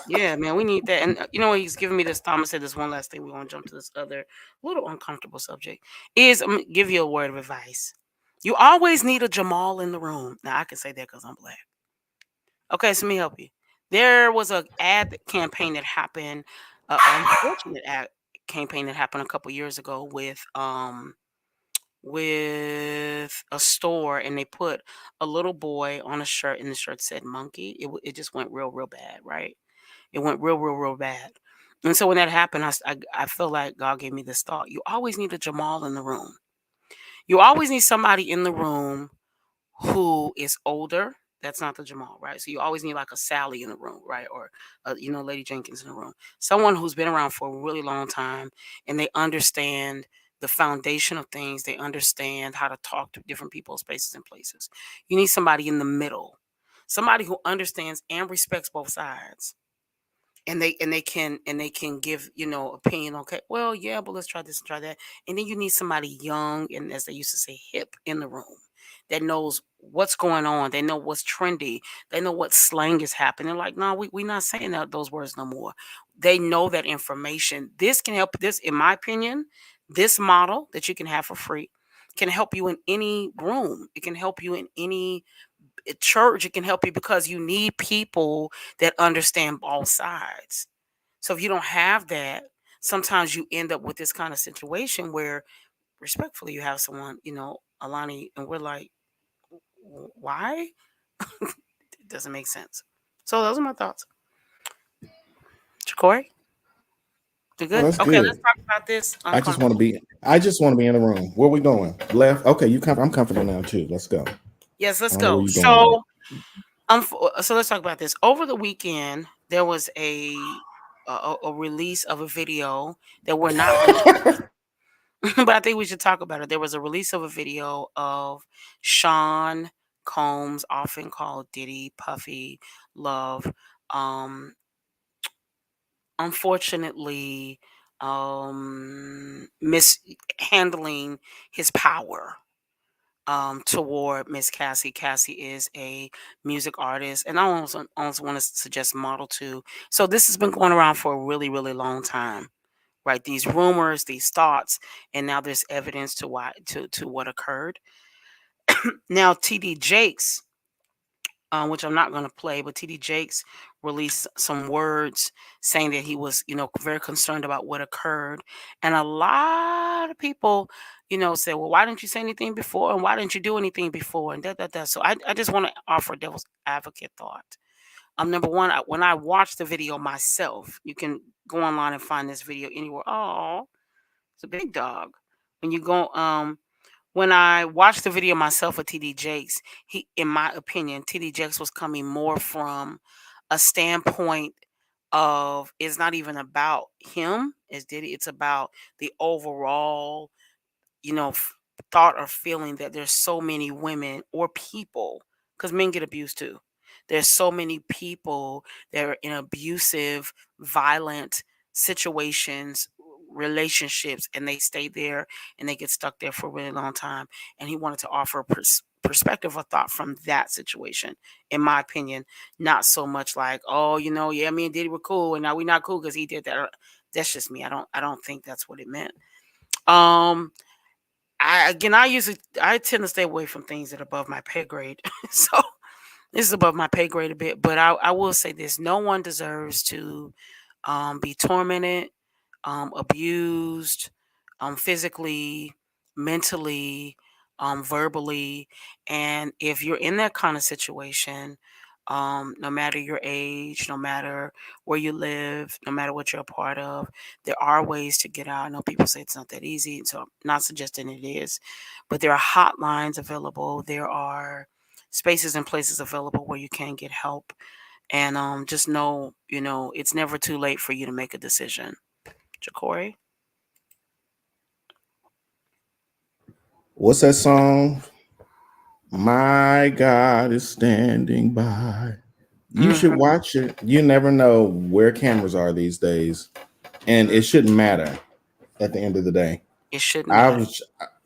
yeah, man, we need that. And you know what? He's giving me this. Thomas said this one last thing. We want to jump to this other little uncomfortable subject. I'm gonna give you a word of advice. You always need a Jamal in the room. Now I can say that because I'm black. Okay, so let me help you. There was a ad campaign that happened, unfortunate ad campaign that happened a couple years ago with a store, and they put a little boy on a shirt, and the shirt said monkey. It just went real bad, right? It went real bad. And so when that happened, I feel like God gave me this thought. You always need a Jamal in the room. You always need somebody in the room who is older. That's not the Jamal, right? So you always need like a Sally in the room, right? Or, Lady Jenkins in the room. Someone who's been around for a really long time, and they understand the foundation of things. They understand how to talk to different people, spaces, and places. You need somebody in the middle, somebody who understands and respects both sides. And they can give opinion. Okay, well, yeah, but let's try this and try that. And then you need somebody young and, as they used to say, hip in the room that knows what's going on. They know what's trendy. They know what slang is happening. Like, no, we're not saying those words no more. They know that information. This can help. This, in my opinion, this model that you can have for free can help you in any room. It can help you in any church. It can help you because you need people that understand both sides. So if you don't have that, sometimes you end up with this kind of situation where, respectfully, you have someone, Alani, and we're like, why? It doesn't make sense. So those are my thoughts. Corey, you Oh, good? that's Okay, good. let's talk about this. I just want to be in the room. Where we going? Left. Okay, I'm comfortable now too. Let's go. Yes, let's I don't know go. where you going, So let's talk about this. Over the weekend, there was a release of a video that we're not going to, but I think we should talk about it. There was a release of a video of Sean Combs, often called Diddy, Puffy Love, unfortunately, mishandling his power toward Miss Cassie. Cassie is a music artist, and I also want to suggest model too. So this has been going around for a really long time, right? These rumors, these thoughts, and now there's evidence to what occurred. Now TD Jakes, which I'm not going to play, but TD Jakes released some words saying that he was, very concerned about what occurred. And a lot of people, say, well, why didn't you say anything before? And why didn't you do anything before? And that. So I just want to offer a devil's advocate thought. Number one, when I watched the video myself, you can go online and find this video anywhere. Oh, it's a big dog. When you go, when I watched the video myself with TD Jakes, in my opinion, TD Jakes was coming more from a standpoint of, it's not even about him as Diddy, it's about the overall, thought or feeling that there's so many women or people, because men get abused too. There's so many people that are in abusive, violent situations, relationships, and they stay there and they get stuck there for a really long time. And he wanted to offer a perspective or thought from that situation, in my opinion. Not so much like, oh, yeah, me and Diddy were cool, and now we're not cool because he did that. That's just me. I don't think that's what it meant. I tend to stay away from things that are above my pay grade. So this is above my pay grade a bit, but I will say this: no one deserves to be tormented, abused, physically, mentally, verbally. And if you're in that kind of situation, No matter your age, no matter where you live, no matter what you're a part of, there are ways to get out. I know people say it's not that easy, so I'm not suggesting it is, but there are hotlines available. There are spaces and places available where you can get help. And just know, it's never too late for you to make a decision. Jacory? What's that song? My God is standing by. You should watch it. You never know where cameras are these days, and it shouldn't matter at the end of the day. It shouldn't matter.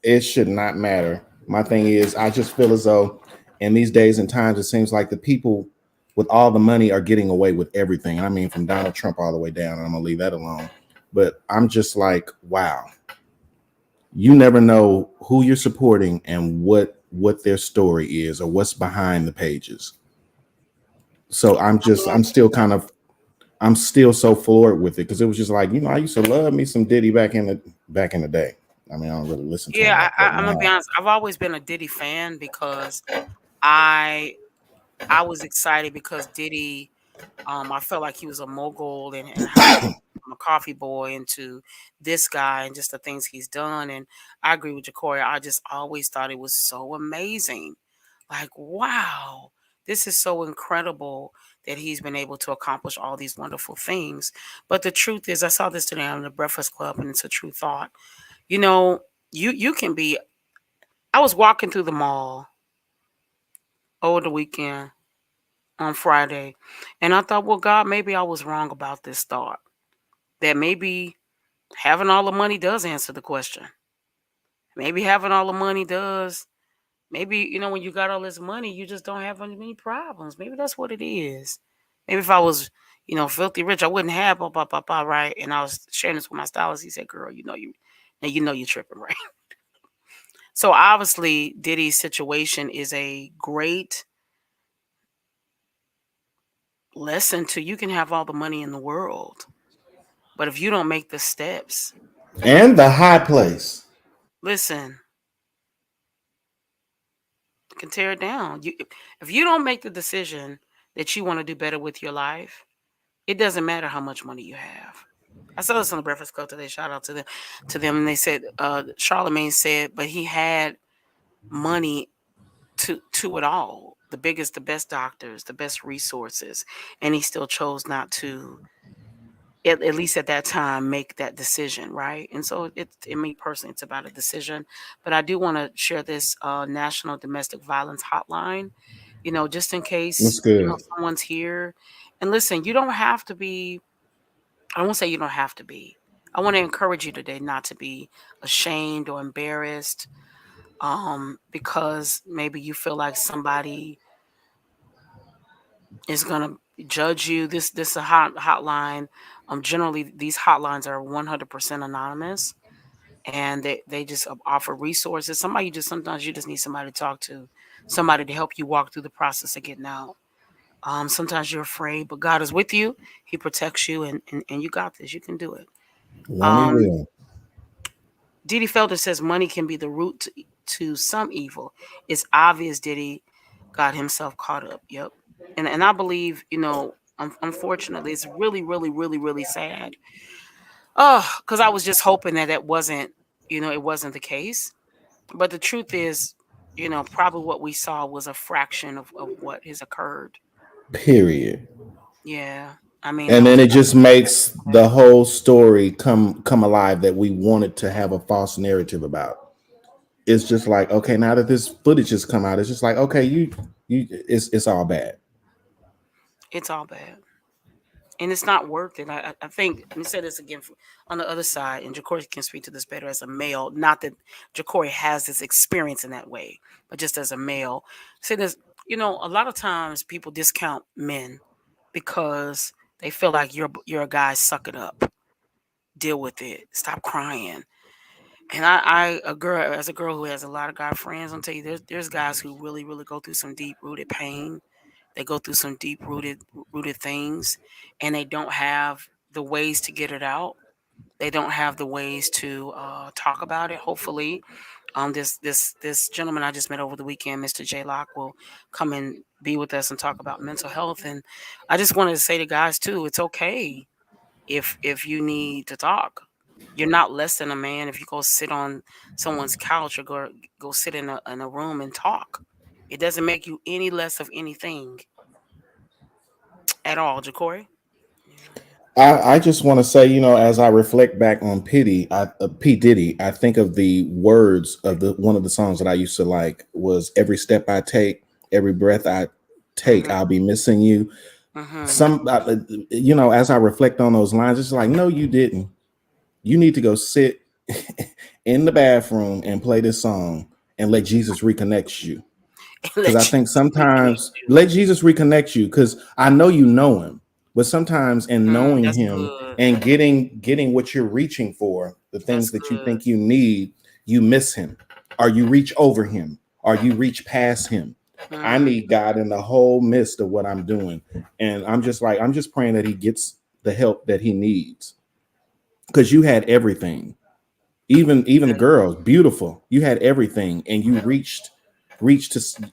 It should not matter. My thing is, I just feel as though in these days and times, it seems like the people with all the money are getting away with everything. I mean, from Donald Trump all the way down, and I'm gonna leave that alone. But I'm just like, wow. You never know who you're supporting and what their story is or what's behind the pages. So I'm still so floored with it because it was just like, I used to love me some Diddy back in the day. I mean, I don't really listen to him. Yeah, I'm gonna be honest. I've always been a Diddy fan because I was excited because Diddy, I felt like he was a mogul and how from a coffee boy into this guy and just the things he's done. And I agree with Jacory. I just always thought it was so amazing. Like, wow, this is so incredible that he's been able to accomplish all these wonderful things. But the truth is, I saw this today on the Breakfast Club, and it's a true thought. You can be. I was walking through the mall over the weekend on Friday, and I thought, well, God, maybe I was wrong about this thought. That maybe having all the money does answer the question. Maybe having all the money does. Maybe, when you got all this money, you just don't have any problems. Maybe that's what it is. Maybe if I was, filthy rich, I wouldn't have blah, blah, blah, blah, right? And I was sharing this with my stylist. He said, girl, you're tripping, right? So obviously, Diddy's situation is a great lesson to you can have all the money in the world. But if you don't make the steps. And the high place. Listen. Can tear it down. If you don't make the decision that you want to do better with your life, it doesn't matter how much money you have. I saw this on the Breakfast Club today. Shout out to them, and they said Charlemagne said, but he had money to it all. The biggest, the best doctors, the best resources, and he still chose not to. At least at that time, make that decision, right? And so, in me personally, it's about a decision. But I do want to share this National Domestic Violence Hotline, just in case That's good. someone's here. And listen, you don't have to be. I won't say you don't have to be. I want to encourage you today not to be ashamed or embarrassed, because maybe you feel like somebody is gonna judge you. This is a hotline. Generally, these hotlines are 100% anonymous, and they just offer resources. Sometimes you just need somebody to talk to, somebody to help you walk through the process of getting out. Sometimes you're afraid, but God is with you. He protects you, and you got this. You can do it. Diddy Felder says money can be the root to some evil. It's obvious Diddy got himself caught up. Yep. And I believe, unfortunately, it's really, really, really, really sad. Oh, because I was just hoping that it wasn't the case. But the truth is, probably what we saw was a fraction of what has occurred. Period. Yeah. I mean, and then it just makes the whole story come alive that we wanted to have a false narrative about. It's just like, okay, now that this footage has come out, it's just like, okay, it's all bad. It's all bad. And it's not worth it. I think, let me say this again on the other side, and Jacory can speak to this better as a male. Not that Jacory has this experience in that way, but just as a male. Say this, a lot of times people discount men because they feel like you're a guy, suck it up, deal with it, stop crying. And as a girl who has a lot of guy friends, I'll tell you, there's guys who really, really go through some deep rooted pain. They go through some deep rooted things, and they don't have the ways to get it out. They don't have the ways to talk about it, hopefully. This gentleman I just met over the weekend, Mr. J Lock, will come and be with us and talk about mental health. And I just wanted to say to guys too, it's okay if you need to talk. You're not less than a man if you go sit on someone's couch or go sit in a room and talk. It doesn't make you any less of anything at all, Jacory. I just want to say, as I reflect back on P Diddy, I think of the words of one of the songs that I used to like was "Every step I take, every breath I take, I'll be missing you." As I reflect on those lines, it's like, no, you didn't. You need to go sit in the bathroom and play this song and let Jesus reconnect you. Because I think sometimes let Jesus reconnect you, because I know you know him. But sometimes in knowing him and getting what you're reaching for, the things that you think you need, you miss him, or you reach over him, or you reach past him. I need God in the whole midst of what I'm doing. And I'm just praying that he gets the help that he needs. Because you had everything. Even the girls, beautiful. You had everything, and you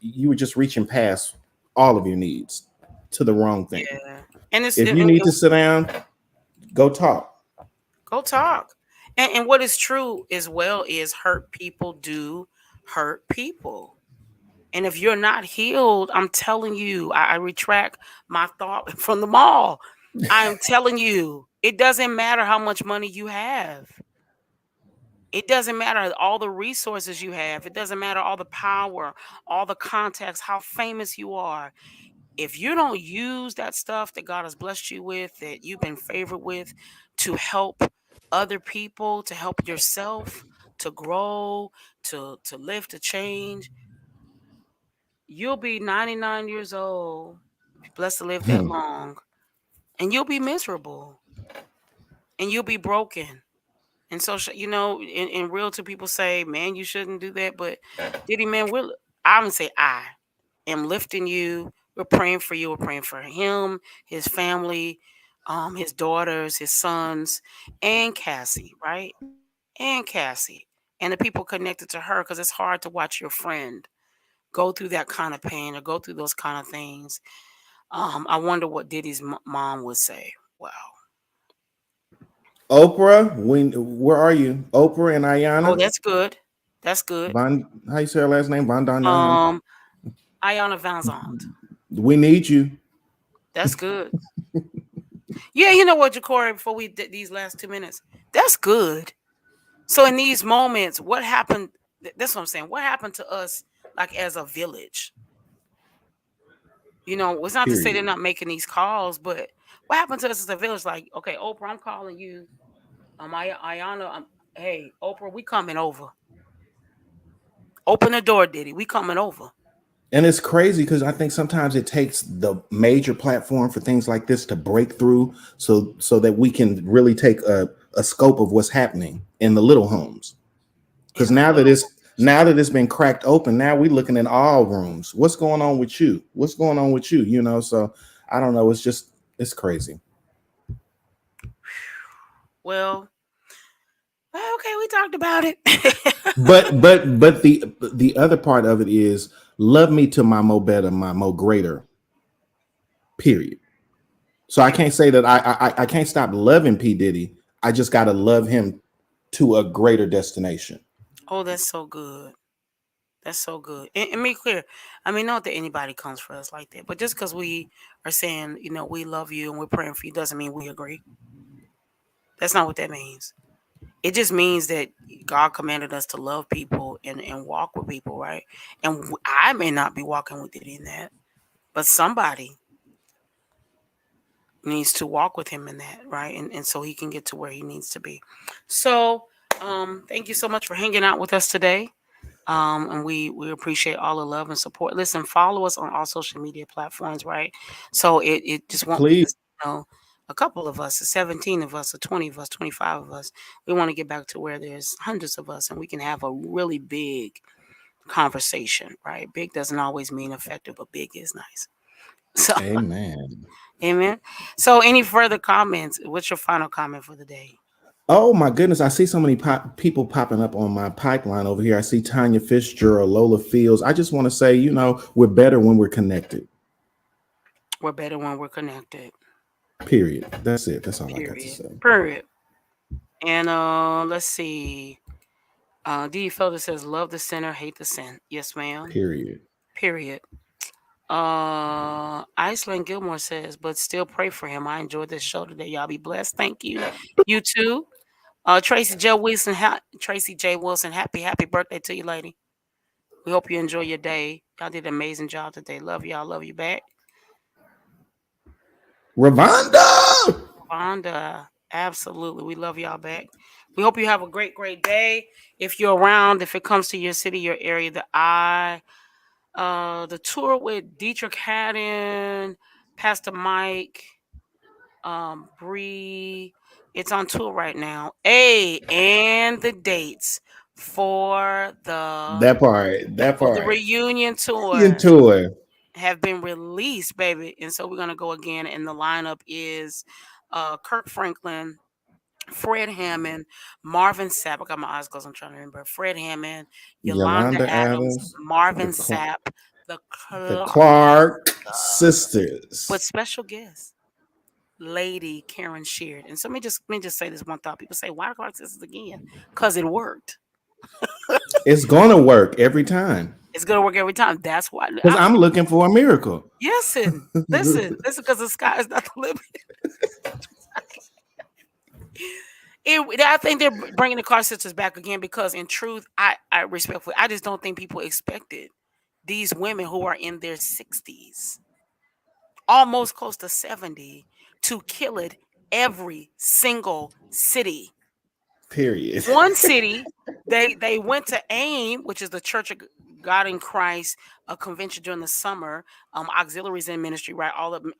you were just reaching past all of your needs to the wrong thing. Yeah. And if you need to sit down, go talk. Go talk. And what is true as well is hurt people do hurt people. And if you're not healed, I'm telling you, I retract my thought from the mall. I'm telling you, it doesn't matter how much money you have. It doesn't matter all the resources you have. It doesn't matter all the power, all the contacts, how famous you are. If you don't use that stuff that God has blessed you with, that you've been favored with, to help other people, to help yourself, to grow, to live, to change, you'll be 99 years old, blessed to live that long, and you'll be miserable, and you'll be broken. And so, in real to people say, man, you shouldn't do that. But Diddy, man, I would say I am lifting you. We're praying for you. We're praying for him, his family, his daughters, his sons, and Cassie, right? And Cassie, and the people connected to her, because it's hard to watch your friend go through that kind of pain or go through those kind of things. I wonder what Diddy's mom would say. Wow. Oprah, where are you? Oprah and Ayana. Oh, that's good. That's good. How you say her last name? Ayana Van Zandt. We need you. That's good. Yeah, you know what, Jacory, before we did these last 2 minutes, that's good. So in these moments, what happened? That's what I'm saying. What happened to us, like as a village? It's not to say they're not making these calls, but what happened to us as a village? Like, okay, Oprah, I'm calling you. Ayana, hey, Oprah, we coming over. Open the door, Diddy. We coming over. And it's crazy because I think sometimes it takes the major platform for things like this to break through, so that we can really take a scope of what's happening in the little homes. Because now that it's been cracked open, now we're looking in all rooms. What's going on with you? What's going on with you? So I don't know. It's crazy. Well, okay, we talked about it. but the other part of it is love me to my mo better, my mo greater. Period. So I can't say that I can't stop loving P. Diddy. I just gotta love him to a greater destination. Oh, that's so good. That's so good. And make clear, I mean, not that anybody comes for us like that, but just because we are saying, we love you and we're praying for you doesn't mean we agree. That's not what that means. It just means that God commanded us to love people and walk with people, right? And I may not be walking with it in that, but somebody needs to walk with him in that, right? And so he can get to where he needs to be. So thank you so much for hanging out with us today. And we appreciate all the love and support. Listen, follow us on all social media platforms, right? So it just won't be a couple of us, 17 of us, or 20 of us, 25 of us. We want to get back to where there's hundreds of us and we can have a really big conversation, right? Big doesn't always mean effective, but big is nice. So, amen. Amen. So any further comments? What's your final comment for the day? Oh my goodness, I see so many people popping up on my pipeline over here. I see Tanya Fitzgerald, Lola Fields. I just want to say, we're better when we're connected. We're better when we're connected. Period. That's it. That's all I got to say. Period. And let's see. D. Felder says, "Love the sinner, hate the sin." Yes, ma'am. Period. Iceland Gilmore says, "But still pray for him. I enjoyed this show today. Y'all be blessed. Thank you. You too." Tracy J. Wilson, happy birthday to you, lady. We hope you enjoy your day. Y'all did an amazing job today. Love y'all. Love you back. Ravonda, absolutely. We love y'all back. We hope you have a great day. If you're around, if it comes to your city, your area, the tour with Dietrich Haddon, Pastor Mike, Bree, it's on tour right now. And the dates for the reunion tour have been released, baby. And so we're gonna go again. And the lineup is Kirk Franklin, Fred Hammond, Marvin Sapp. I got my eyes closed. I'm trying to remember. Fred Hammond, Yolanda Adams, Marvin Sapp, the Clark sisters, with special guest Lady Karen Sheard. And so let me just say this one thought. People say, "Why Clark sisters again?" Because it worked. It's gonna work every time. It's gonna work every time. That's why. Because I'm looking for a miracle. Listen, because the sky is not the limit. I think they're bringing the Clark sisters back again because, in truth, I respectfully, I just don't think people expected these women who are in their 60s, almost close to 70, to kill it every single city. Period. One city, they went to AIM, which is the Church of God in Christ, a convention during the summer. Auxiliaries in ministry, right? All the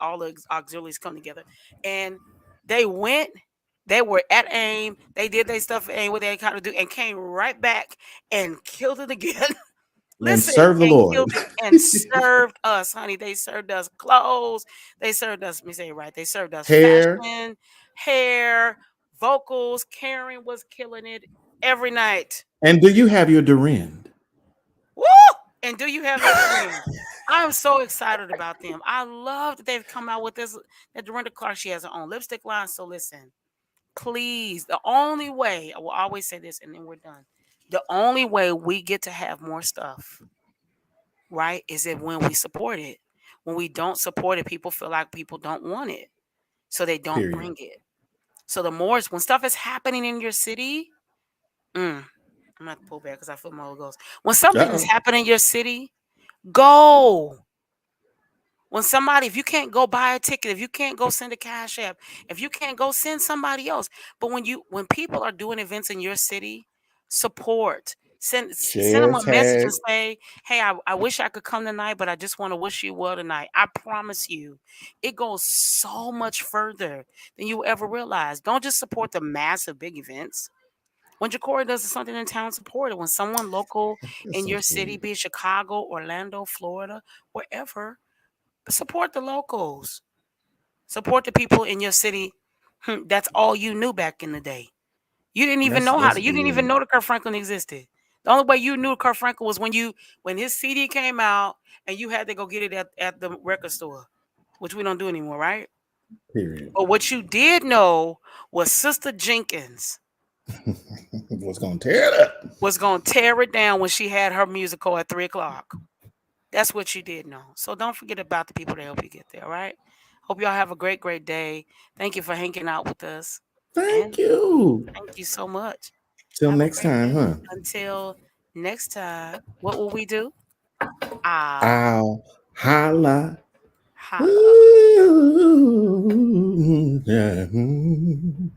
auxiliaries come together, and they went. They were at AIM. They did their stuff at AIM, what they kind of do, and came right back and killed it again. Listen, and served the Lord. And served us, honey. They served us clothes. They served us, let me say it right. They served us fashion, hair, vocals. Karen was killing it every night. And do you have your Durand? Woo! And do you have your Durand? I'm so excited about them. I love that they've come out with this. That Dorinda Clark, she has her own lipstick line. So listen. Please, the only way, I will always say this and then we're done. The only way we get to have more stuff, right, is that when we support it. When we don't support it, people feel like people don't want it. So they don't bring it. So when stuff is happening in your city, I'm going to pull back because I feel my Holy Ghost. When something is happening in your city, go. If you can't go buy a ticket, if you can't go send a cash app, if you can't go send somebody else. But when people are doing events in your city, support. Send them a message and say, "Hey, I wish I could come tonight, but I just want to wish you well tonight." I promise you, it goes so much further than you ever realize. Don't just support the massive big events. When Ja'Cory does something in town, support it. When someone local in your city, be it Chicago, Orlando, Florida, wherever, support the locals. Support the people in your city. That's all you knew back in the day. You didn't even know you didn't even know that Kirk Franklin existed. The only way you knew Kirk Franklin was when his CD came out and you had to go get it at the record store, which we don't do anymore, right? Period. But what you did know was Sister Jenkins was going to tear it up. Was going to tear it down when she had her musical at 3:00. That's what you did know. So don't forget about the people that help you get there, all right? Hope y'all have a great day. Thank you for hanging out with us. Thank you. Thank you so much. Till next time, huh? Until next time, what will we do? I'll holla. Damn.